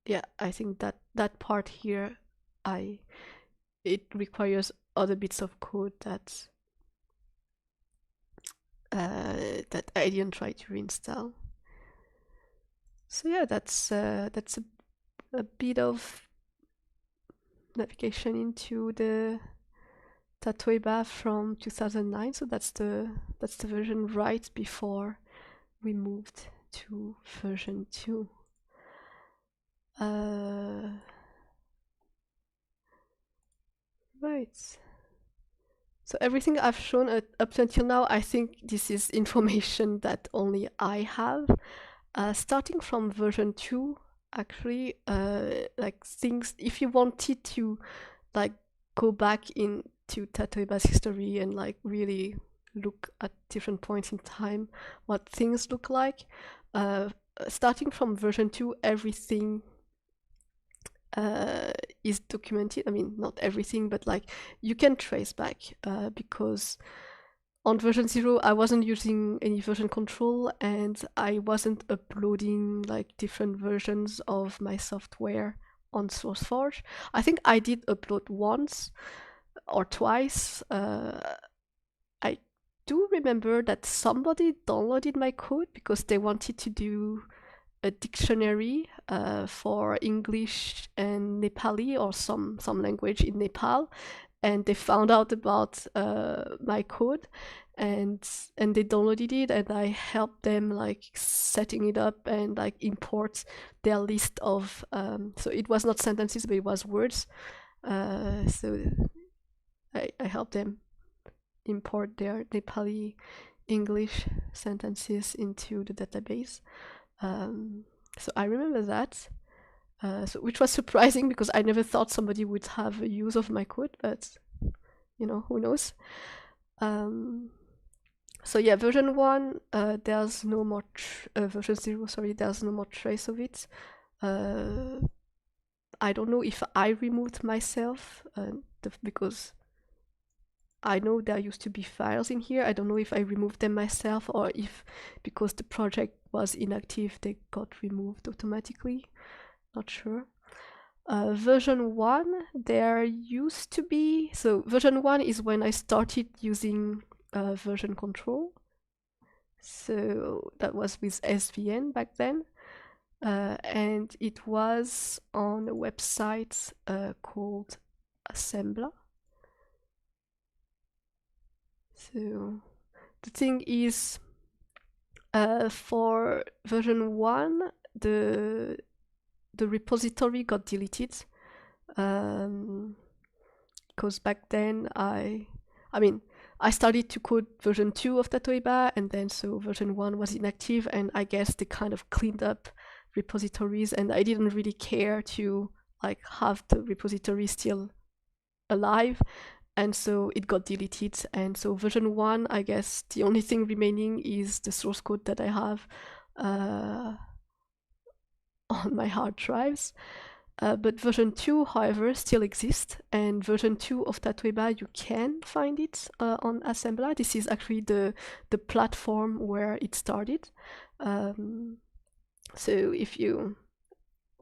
yeah, I think that part here, it requires other bits of code that I didn't try to reinstall. So yeah, that's a bit of navigation into the Tatoeba from 2009. So that's the version right before we moved to version 2. Right. So everything I've shown up until now, I think this is information that only I have. Starting from version 2, actually, like things, if you wanted to like go back into Tatoeba's history and like really look at different points in time, what things look like, starting from version 2, everything is documented. I mean, not everything, but like you can trace back because on version 0 I wasn't using any version control and I wasn't uploading like different versions of my software on SourceForge. I think I did upload once or twice. I do remember that somebody downloaded my code because they wanted to do a dictionary for English and Nepali or some language in Nepal, and they found out about my code and they downloaded it, and I helped them like setting it up and like import their list of so it was not sentences but it was words, so I helped them import their Nepali English sentences into the database. So I remember that, which was surprising because I never thought somebody would have a use of my code, but you know, who knows. So yeah, version 1, there's no more, version 0, sorry, there's no more trace of it. I don't know if I removed myself, because I know there used to be files in here. I don't know if I removed them myself or if because the project was inactive, they got removed automatically. Not sure. Version 1, there used to be, so version 1 is when I started using version control. So that was with SVN back then. And it was on a website called Assembler. So the thing is, for version 1, the repository got deleted because back then I started to code version 2 of Tatoeba, and then so version 1 was inactive, and I guess they kind of cleaned up repositories, and I didn't really care to like have the repository still alive, and so it got deleted. And so version 1, I guess the only thing remaining is the source code that I have on my hard drives. But version 2, however, still exists, and version 2 of Tatoeba, you can find it on Assembler. This is actually the platform where it started. So if you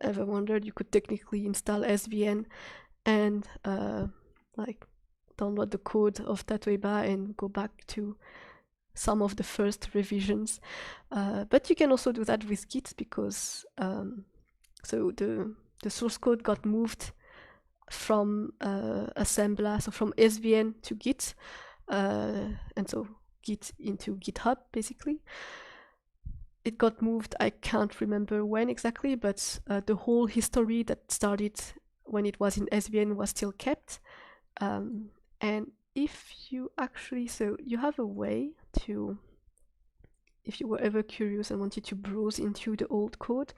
ever wondered, you could technically install SVN and like download the code of Tatoeba and go back to some of the first revisions. But you can also do that with Git because so the source code got moved from assembler, so from SVN to Git, and so Git into GitHub basically. It got moved, I can't remember when exactly, but the whole history that started when it was in SVN was still kept. And if you actually, so you have a way to, if you were ever curious and wanted to browse into the old code,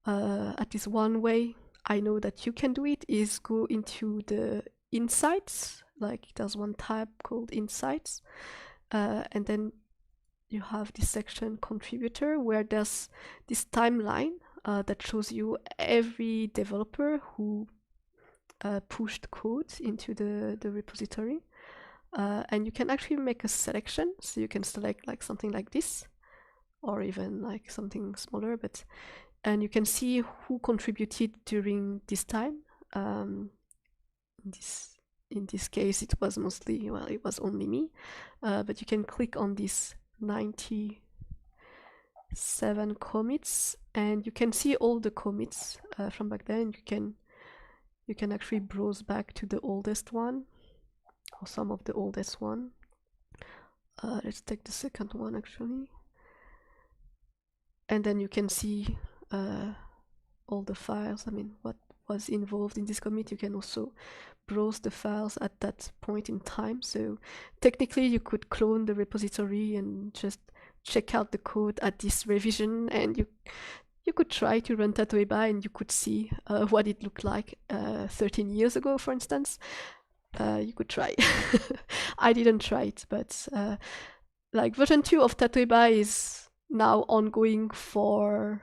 at least one way I know that you can do it is go into the insights, like there's one tab called insights, and then you have this section contributor where there's this timeline that shows you every developer who pushed code into the repository. And you can actually make a selection. So you can select like something like this, or even like something smaller, and you can see who contributed during this time. In this case, it was mostly, well, it was only me, but you can click on this 97 commits, and you can see all the commits from back then. You can actually browse back to the oldest one, or some of the oldest one. Let's take the second one actually, and then you can see all the files. I mean, what was involved in this commit. You can also browse the files at that point in time. So technically you could clone the repository and just check out the code at this revision, and you could try to run Tatoeba and you could see what it looked like 13 years ago, for instance. You could try. I didn't try it, but like version 2 of Tatoeba is now ongoing for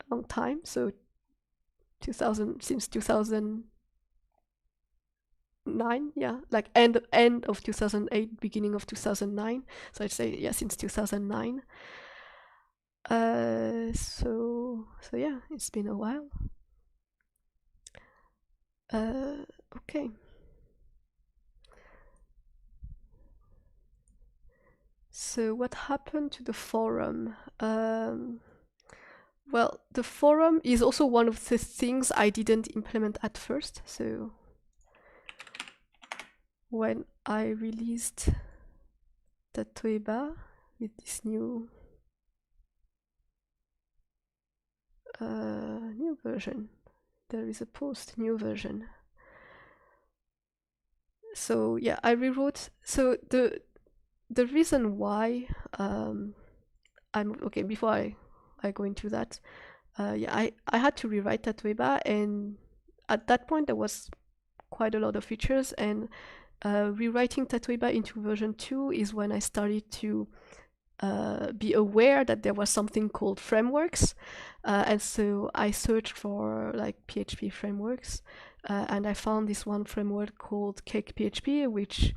a long time. So since 2009, yeah, like end of 2008, beginning of 2009. So I'd say, yeah, since 2009. So yeah, it's been a while. Okay. So what happened to the forum? Well, the forum is also one of the things I didn't implement at first. So when I released Tatoeba with this new version, there is a post new version. So yeah, I rewrote. So the reason why I'm okay, before I go into that, yeah, I had to rewrite Tatoeba, and at that point there was quite a lot of features, and rewriting Tatoeba into version 2 is when I started to be aware that there was something called frameworks, and so I searched for like PHP frameworks, and I found this one framework called Cake PHP, which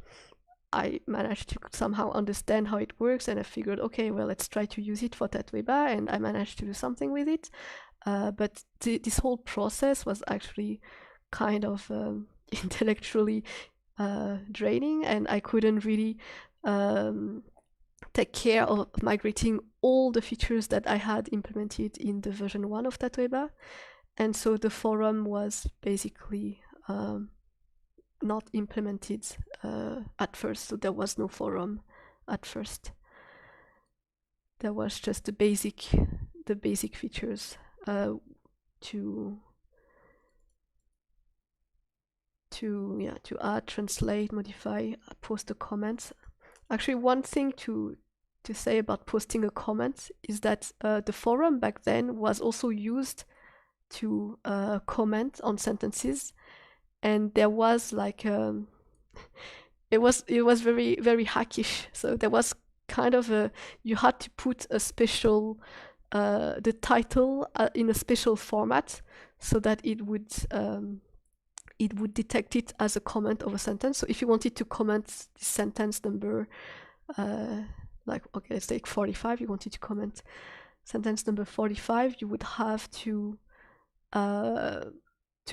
I managed to somehow understand how it works, and I figured, okay, well, let's try to use it for Tatoeba, and I managed to do something with it. But this whole process was actually kind of intellectually draining, and I couldn't really take care of migrating all the features that I had implemented in the version 1 of Tatoeba. And so the forum was basically not implemented at first, so there was no forum at first. There was just the basic features to add, translate, modify, post a comment. Actually, one thing to say about posting a comment is that the forum back then was also used to comment on sentences, and there was like it was very, very hackish. So there was kind of you had to put a special the title in a special format so that it would detect it as a comment of a sentence. So if you wanted to comment the sentence number, like, okay, let's take 45, you wanted to comment sentence number 45, you would have to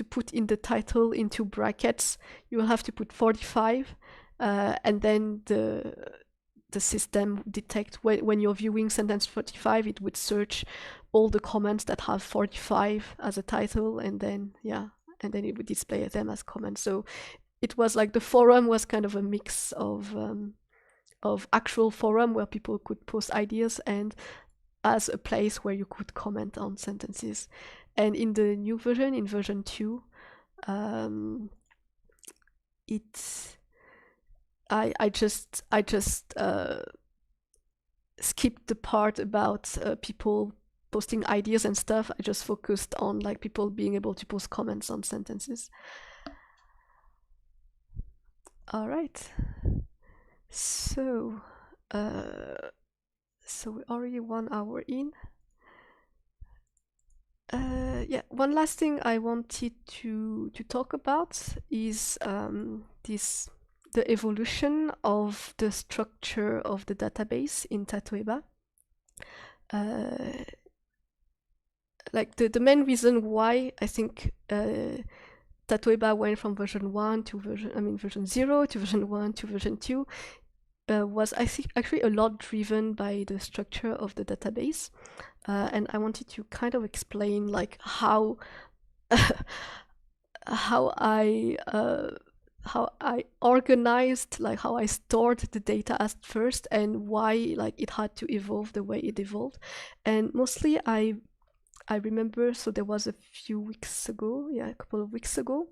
put in the title into brackets, you will have to put 45, and then the system detect when you're viewing sentence 45, it would search all the comments that have 45 as a title, and then it would display them as comments. So it was like the forum was kind of a mix of actual forum where people could post ideas and as a place where you could comment on sentences. And in the new version, in version 2, I just skipped the part about people posting ideas and stuff. I just focused on like people being able to post comments on sentences. All right. So we're already 1 hour in. Yeah, one last thing I wanted to talk about is the evolution of the structure of the database in Tatoeba. Like the main reason why I think Tatoeba went from version 1 to version 0 to version 1 to version 2 was I think actually a lot driven by the structure of the database. And I wanted to kind of explain like how I organized, like how I stored the data at first, and why like it had to evolve the way it evolved. And mostly I remember, so there was a couple of weeks ago,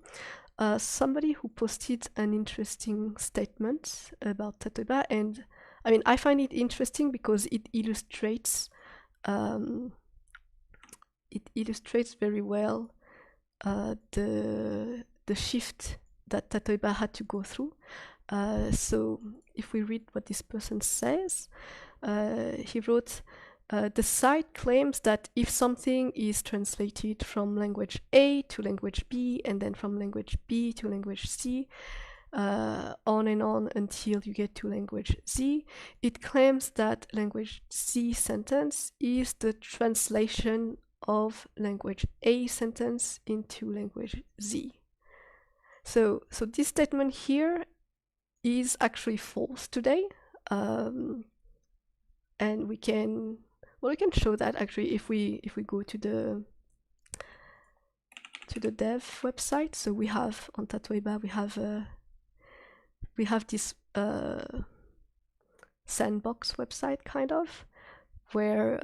somebody who posted an interesting statement about Tatoeba, and I mean I find it interesting because it illustrates very well the shift that Tatoeba had to go through. So if we read what this person says, he wrote, the site claims that if something is translated from language A to language B and then from language B to language C, on and on until you get to language Z, it claims that language Z sentence is the translation of language A sentence into language Z. So this statement here is actually false today, and we can show that actually if we go to the dev website. So we have on Tatoeba we have this sandbox website kind of where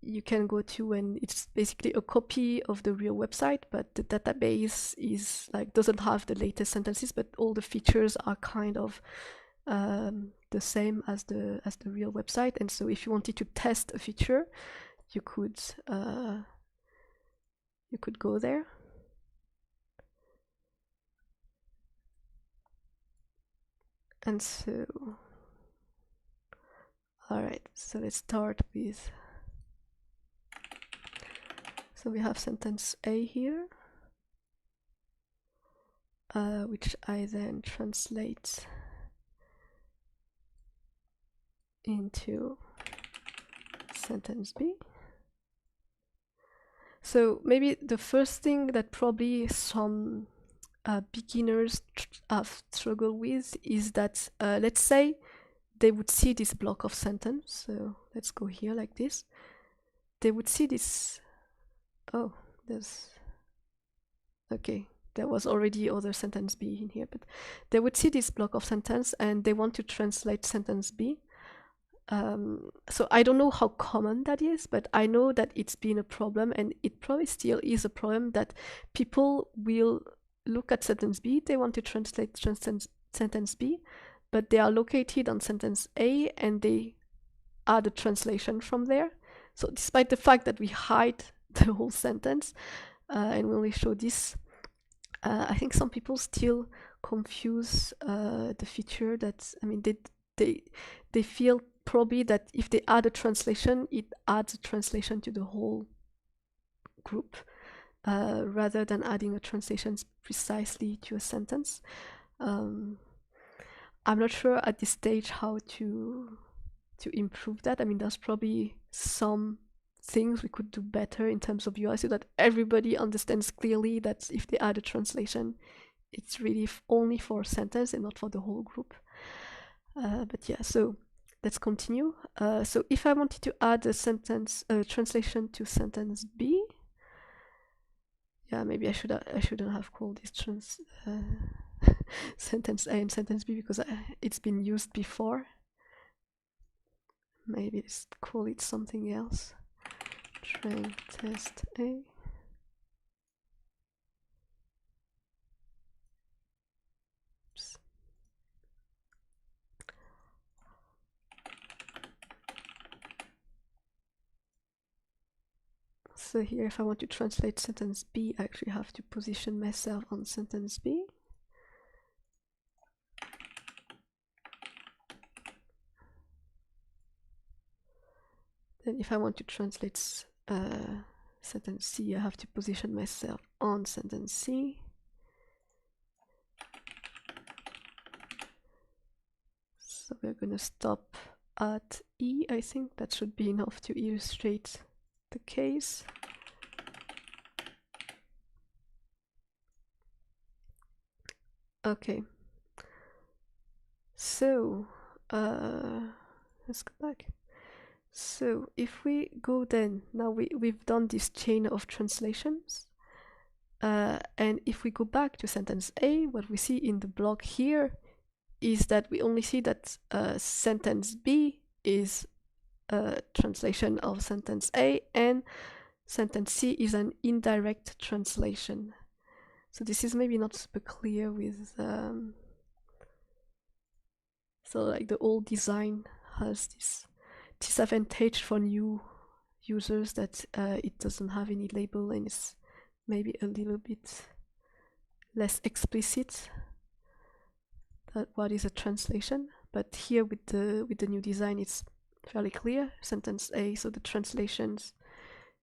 you can go to, and it's basically a copy of the real website, but the database is like doesn't have the latest sentences, but all the features are kind of the same as the real website. And so if you wanted to test a feature, you could go there. And so, all right, so let's start with, so we have sentence A here, which I then translate into sentence B. So maybe the first thing that probably some beginners have struggled with is that let's say they would see this block of sentence. So let's go here like this. They would see this. Oh, okay. There was already other sentence B in here, but they would see this block of sentence and they want to translate sentence B. So I don't know how common that is, but I know that it's been a problem, and it probably still is a problem, that people will look at sentence B, they want to translate sentence B, but they are located on sentence A and they add a translation from there. So despite the fact that we hide the whole sentence and we only show this, I think some people still confuse the feature that, I mean, they feel probably that if they add a translation, it adds a translation to the whole group, rather than adding a translation precisely to a sentence. I'm not sure at this stage how to improve that. I mean, there's probably some things we could do better in terms of UI so that everybody understands clearly that if they add a translation, it's really only for a sentence and not for the whole group. But yeah, so let's continue. So if I wanted to add a sentence translation to sentence B, yeah, maybe I shouldn't have called this sentence A and sentence B because it's been used before. Maybe let's call it something else. Train test A. Oops. So here, if I want to translate sentence B, I actually have to position myself on sentence B. Then if I want to translate sentence C, I have to position myself on sentence C. So we're going to stop at E. I think that should be enough to illustrate the case. Okay. So let's go back. So if we go then, now we've done this chain of translations. And if we go back to sentence A, what we see in the block here is that we only see that sentence B is a translation of sentence A and sentence C is an indirect translation. So this is maybe not super clear with so like the old design has this disadvantage for new users that it doesn't have any label and it's maybe a little bit less explicit that what is a translation. But here with the new design, it's fairly clear. Sentence A, so the translations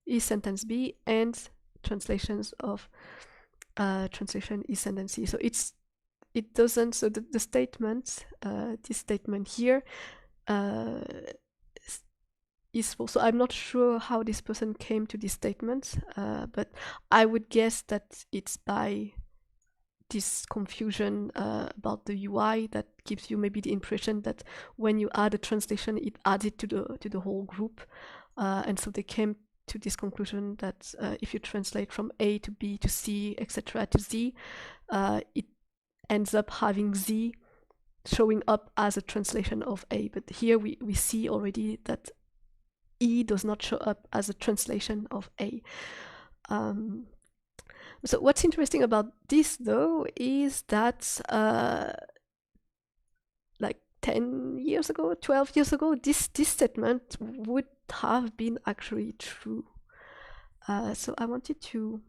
is sentence B, and translations of translation is sentence C. So it doesn't. So the statement, this statement here, is false. So I'm not sure how this person came to this statement, but I would guess that it's by this confusion about the UI that gives you maybe the impression that when you add a translation, it adds it to the whole group, and so they came to this conclusion that if you translate from A to B to C, etc. to Z, it ends up having Z showing up as a translation of A. But here we see already that E does not show up as a translation of A. So what's interesting about this, though, is that like 10 years ago, 12 years ago, this statement would have been actually true. So I wanted to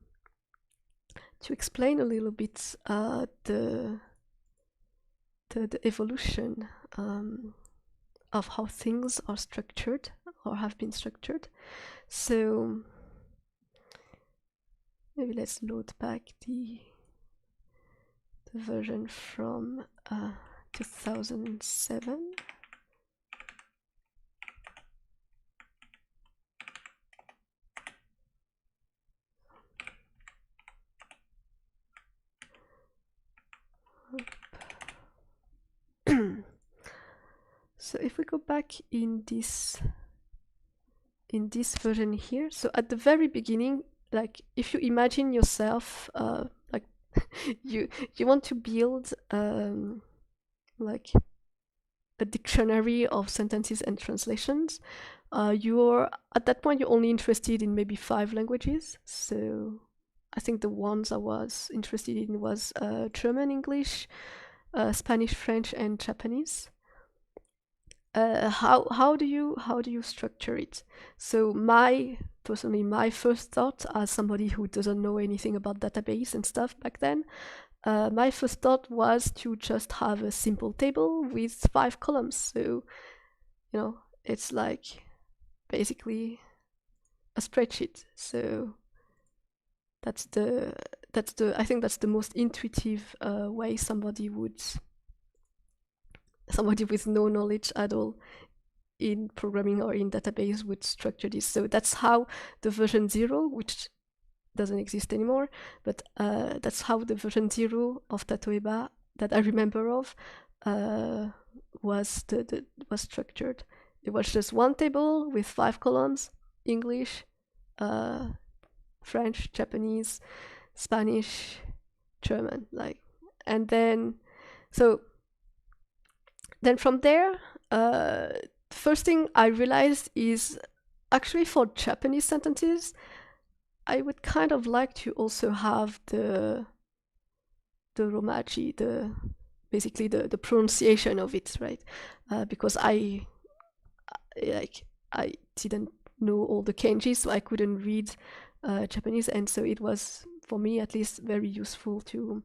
explain a little bit the evolution of how things are structured or have been structured. So maybe let's load back the version from 2007. So if we go back in this version here, so at the very beginning, like if you imagine yourself like you want to build like a dictionary of sentences and translations, you're at that point you're only interested in maybe 5 languages. So I think the ones I was interested in was German, English, Spanish, French, and Japanese. How do you structure it? So personally my first thought, as somebody who doesn't know anything about database and stuff back then, my first thought was to just have a simple table with 5 columns. So it's like basically a spreadsheet. So that's the I think that's the most intuitive way somebody with no knowledge at all in programming or in database would structure this. So that's how the version 0, which doesn't exist anymore, but that's how the version 0 of Tatoeba that I remember of was was structured. It was just one table with 5 columns: English, French, Japanese, Spanish, German, like, and then from there, first thing I realized is actually for Japanese sentences, I would kind of like to also have the romaji, basically the pronunciation of it, right? Because I didn't know all the kanjis, so I couldn't read Japanese, and so it was, for me at least, very useful to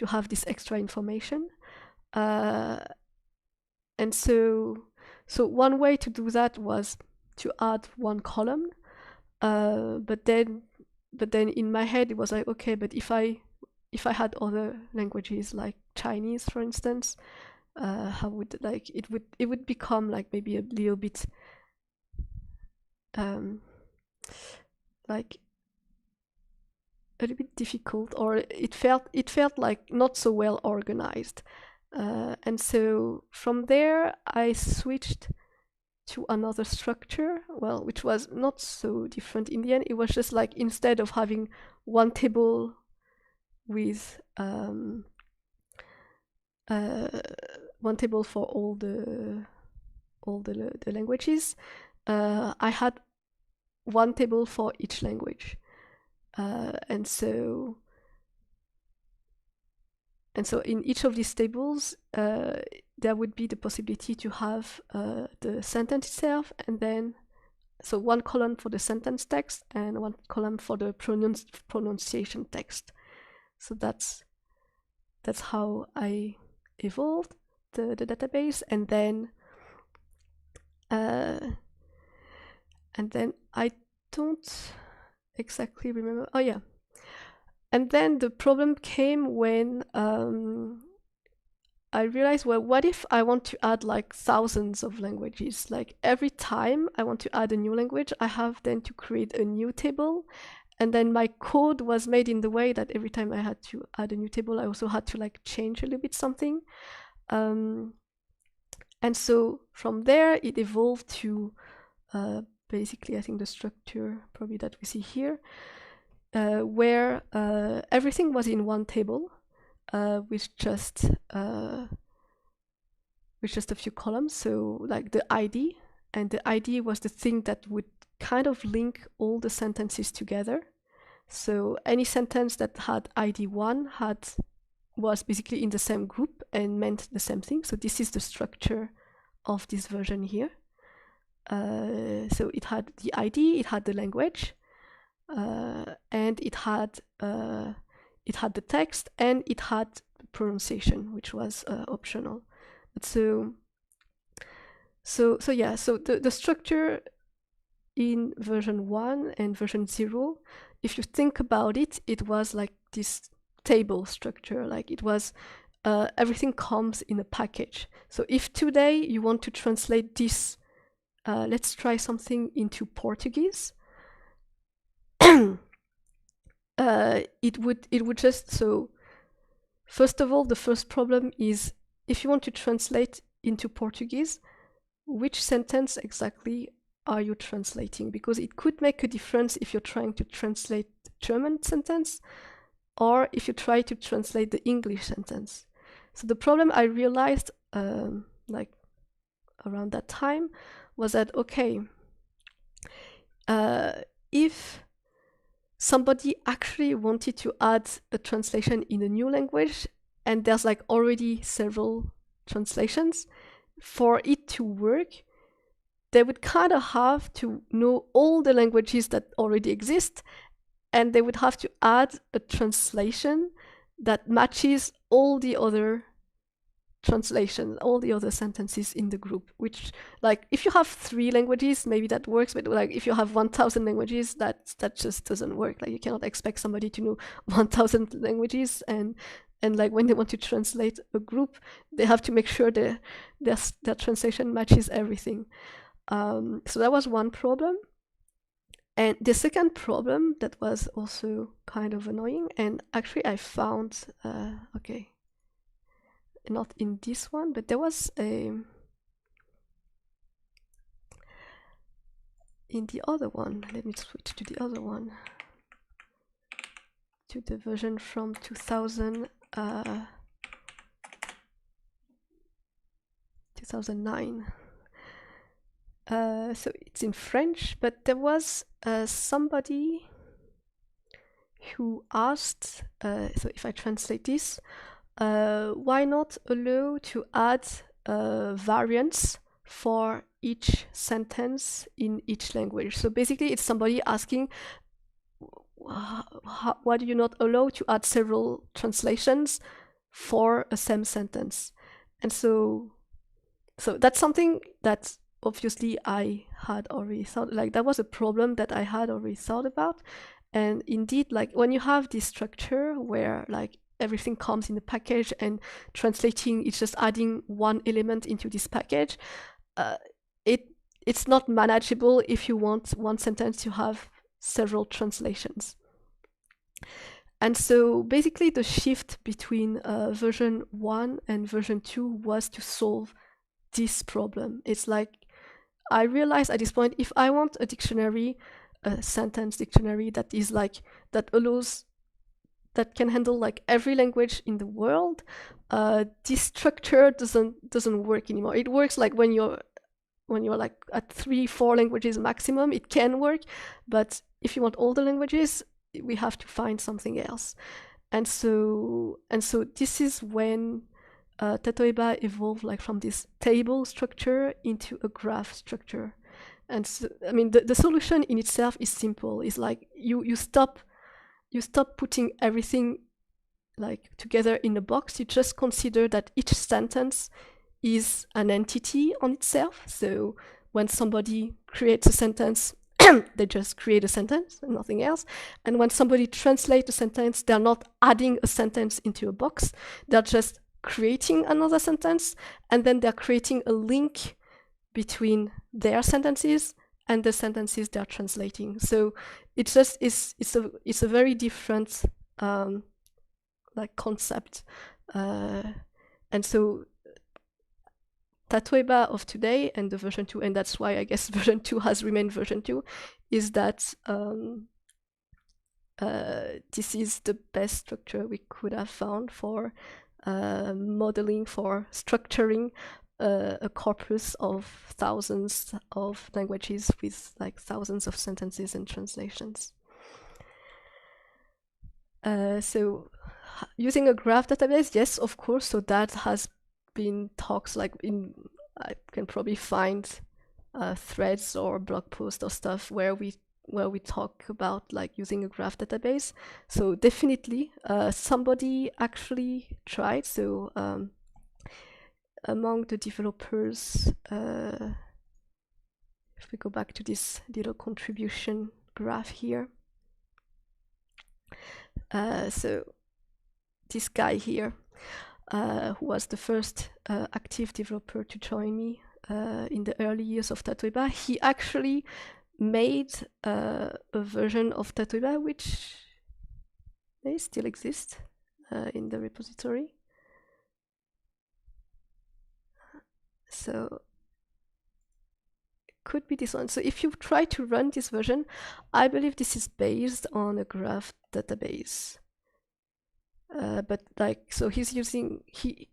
have this extra information. And so one way to do that was to add one column, but then in my head it was like, okay, but if I had other languages like Chinese, for instance, how would it would become like maybe a little bit like a little bit difficult, or it felt like not so well organized. And so from there I switched to another structure, well, which was not so different in the end. It was just like, instead of having one table with one table for all the languages, I had one table for each language, and so in each of these tables, there would be the possibility to have the sentence itself, and then so one column for the sentence text and one column for the pronunciation text. So that's how I evolved the database, and then I don't exactly remember. Oh yeah. And then the problem came when I realized, well, what if I want to add like thousands of languages? Like every time I want to add a new language, I have then to create a new table. And then my code was made in the way that every time I had to add a new table, I also had to like change a little bit something. And so from there, it evolved to basically, I think, the structure probably that we see here, where everything was in one table with just a few columns. So like the ID, and the ID was the thing that would kind of link all the sentences together. So any sentence that had ID 1 was basically in the same group and meant the same thing. So this is the structure of this version here. So it had the ID, it had the language, and it had the text, and it had pronunciation, which was optional. But so yeah, so the structure in version 1 and version 0, if you think about it, it was like this table structure. Like it was everything comes in a package. So if today you want to translate this, let's try something into Portuguese, it would just, so first of all, the first problem is, if you want to translate into Portuguese, which sentence exactly are you translating? Because it could make a difference if you're trying to translate German sentence or if you try to translate the English sentence. So the problem I realized like around that time was that, okay, if somebody actually wanted to add a translation in a new language and there's like already several translations, for it to work, they would kind of have to know all the languages that already exist, and they would have to add a translation that matches all the other translations, all the other sentences in the group. Which, like, if you have 3 languages, maybe that works, but like if you have 1,000 languages, that just doesn't work. Like you cannot expect somebody to know 1,000 languages, and like when they want to translate a group, they have to make sure their translation matches everything. So that was one problem. And the second problem that was also kind of annoying, and actually I found, okay, not in this one, but there was a in the other one. Let me switch to the other one, to the version from 2009. So it's in French, but there was somebody who asked, so if I translate this, why not allow to add variants for each sentence in each language? So basically it's somebody asking, why do you not allow to add several translations for a same sentence? And so that's something that obviously I had already thought, like that was a problem that I had already thought about. And indeed, like when you have this structure where like everything comes in a package and translating, it's just adding one element into this package, it's not manageable if you want one sentence to have several translations. And so basically the shift between version 1 and version 2 was to solve this problem. It's like I realized at this point, if I want a dictionary, a sentence dictionary that is like that can handle like every language in the world, this structure doesn't work anymore. It works like when you're like at 3-4 languages maximum, it can work, but if you want all the languages, we have to find something else. And so this is when Tatoeba evolved like from this table structure into a graph structure. And so, I mean, the solution in itself is simple. It's like you stop putting everything like together in a box. You just consider that each sentence is an entity on itself. So when somebody creates a sentence, they just create a sentence and nothing else. And when somebody translates a sentence, they're not adding a sentence into a box. They're just creating another sentence, and then they're creating a link between their sentences and the sentences they're translating. So it's just it's a very different like concept, and so Tatoeba of today and the version 2, and that's why I guess version 2 has remained version 2, is that this is the best structure we could have found for modeling, for structuring a corpus of thousands of languages with like thousands of sentences and translations. So using a graph database, yes, of course. So that has been talks like I can probably find threads or blog posts or stuff where we talk about like using a graph database. So definitely somebody actually tried. So among the developers, if we go back to this little contribution graph here, so this guy here, who was the first active developer to join me in the early years of Tatoeba, he actually made a version of Tatoeba which may still exist in the repository. So it could be this one. So if you try to run this version, I believe this is based on a graph database. But like, so he's using,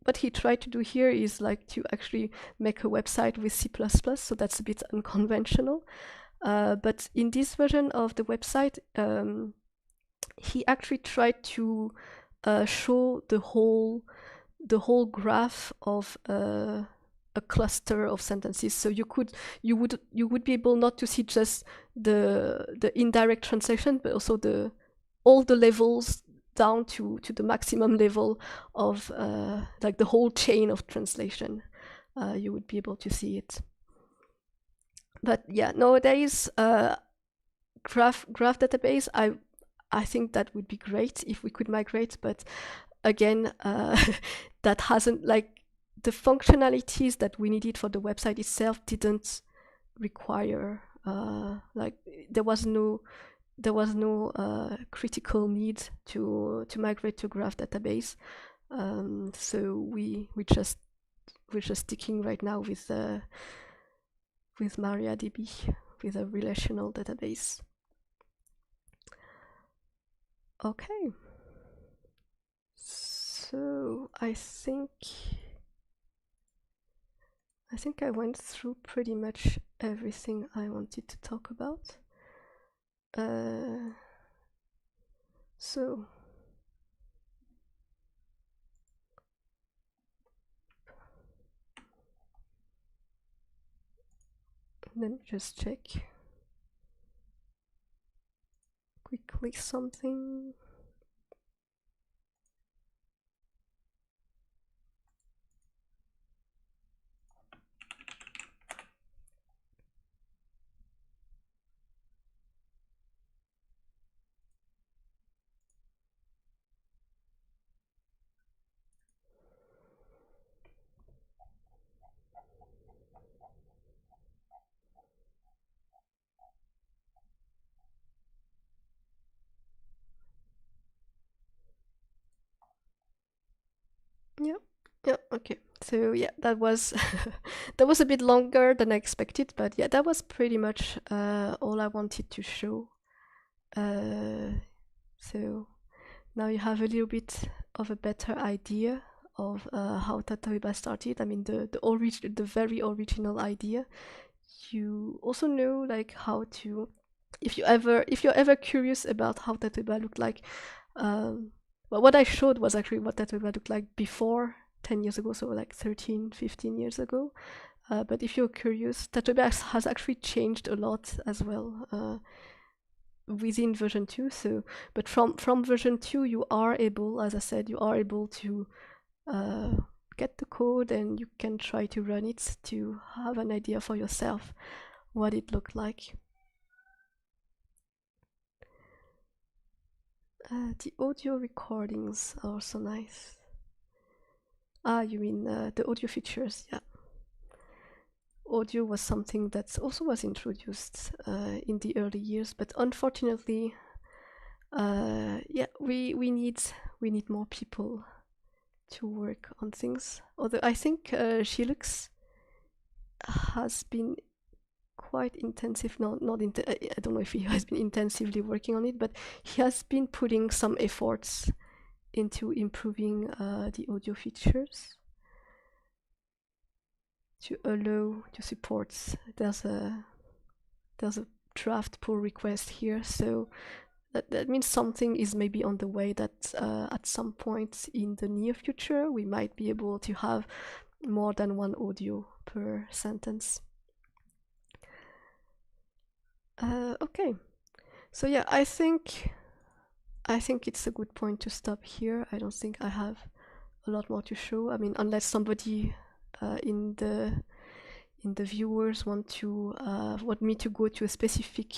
what he tried to do here is like to actually make a website with C++, so that's a bit unconventional. But in this version of the website, he actually tried to show the whole graph of a cluster of sentences. So you would be able not to see just the indirect translation, but also all the levels down to the maximum level of like the whole chain of translation. You would be able to see it. But yeah, nowadays graph database, I think that would be great if we could migrate, but again, that hasn't, like, the functionalities that we needed for the website itself didn't require, like, there was no critical need to migrate to graph database. So we're just sticking right now with MariaDB, with a relational database. Okay. So I think I went through pretty much everything I wanted to talk about. So let me just check quickly something. Yeah, okay. So yeah, that was that was a bit longer than I expected, but yeah, that was pretty much all I wanted to show. So now you have a little bit of a better idea of how Tatoeba started. I mean, the very original idea. You also know like how to, if you're ever curious about how Tatoeba looked like. Well, what I showed was actually what Tatoeba looked like before 10 years ago, so like 13, 15 years ago. But if you're curious, Tatoeba has actually changed a lot as well within version 2. So, but from version 2, you are able, as I said, you are able to get the code and you can try to run it to have an idea for yourself what it looked like. The audio recordings are so nice. Ah, you mean the audio features, yeah. Audio was something that also was introduced in the early years, but unfortunately, yeah, we need more people to work on things. Although I think Shilux has been quite intensive. No, not I don't know if he has been intensively working on it, but he has been putting some efforts into improving the audio features to allow to support. There's a draft pull request here, so that means something is maybe on the way that at some point in the near future we might be able to have more than one audio per sentence. Okay, so yeah, I think it's a good point to stop here. I don't think I have a lot more to show. I mean, unless somebody in the viewers want me to go to a specific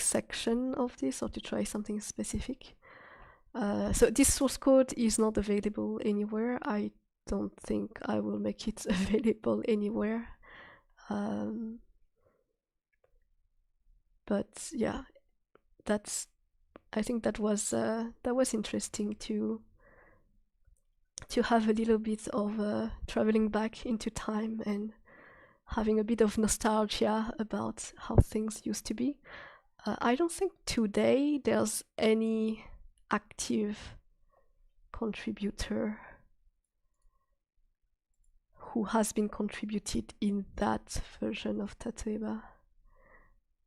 section of this or to try something specific. So this source code is not available anywhere. I don't think I will make it available anywhere. But yeah, I think that was interesting to have a little bit of traveling back into time and having a bit of nostalgia about how things used to be. I don't think today there's any active contributor who has been contributed in that version of Tatoeba.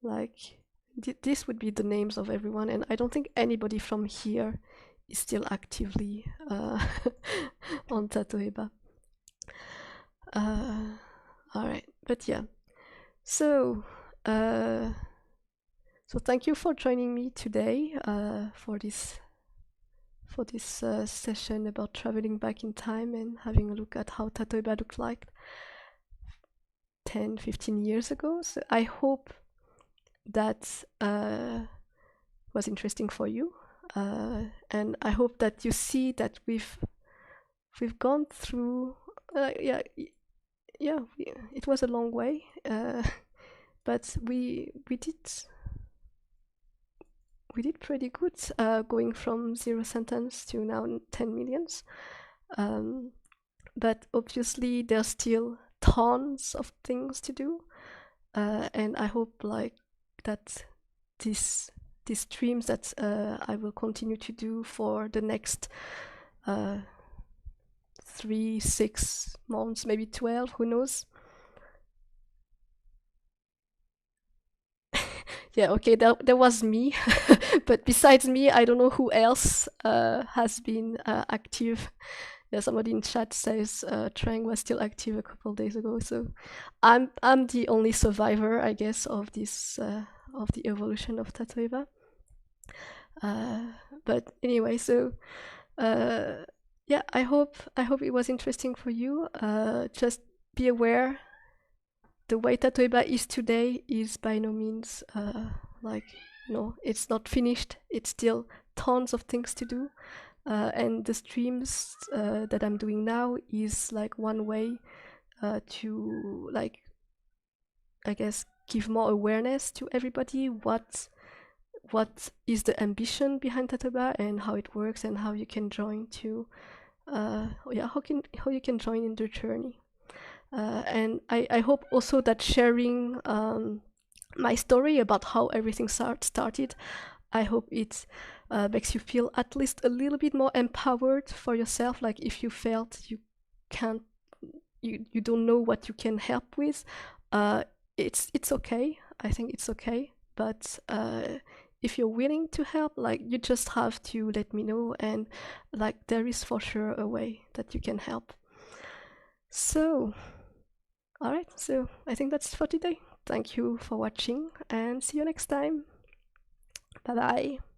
Like, this would be the names of everyone, and I don't think anybody from here is still actively on Tatoeba. Alright, but yeah. So, thank you for joining me today for this session about traveling back in time and having a look at how Tatoeba looked like 10, 15 years ago. So I hope that was interesting for you, and I hope that you see that we've gone through. It was a long way, but we pretty good, going from 0 sentence to now 10 millions. But obviously there's still tons of things to do, and I hope like that these streams that I will continue to do for the next 3, 6 months, maybe 12, who knows. Yeah, okay, there was me, but besides me, I don't know who else has been active. Yeah, somebody in chat says Trang was still active a couple days ago, so I'm the only survivor, I guess, of this of the evolution of Tatoeba. But anyway, so yeah, I hope it was interesting for you. Just be aware, the way Tatoeba is today is by no means like, no, it's not finished. It's still tons of things to do. And the streams that I'm doing now is like one way to, like, I guess, give more awareness to everybody what is the ambition behind Tatoeba and how it works and how you can join to yeah, how you can join in the journey. And I hope also that sharing my story about how everything started, I hope it makes you feel at least a little bit more empowered for yourself. Like if you felt you can't, you don't know what you can help with, it's okay. I think it's okay. But if you're willing to help, like you just have to let me know, and like there is for sure a way that you can help. So, all right. So I think that's for today. Thank you for watching, and see you next time. Bye bye.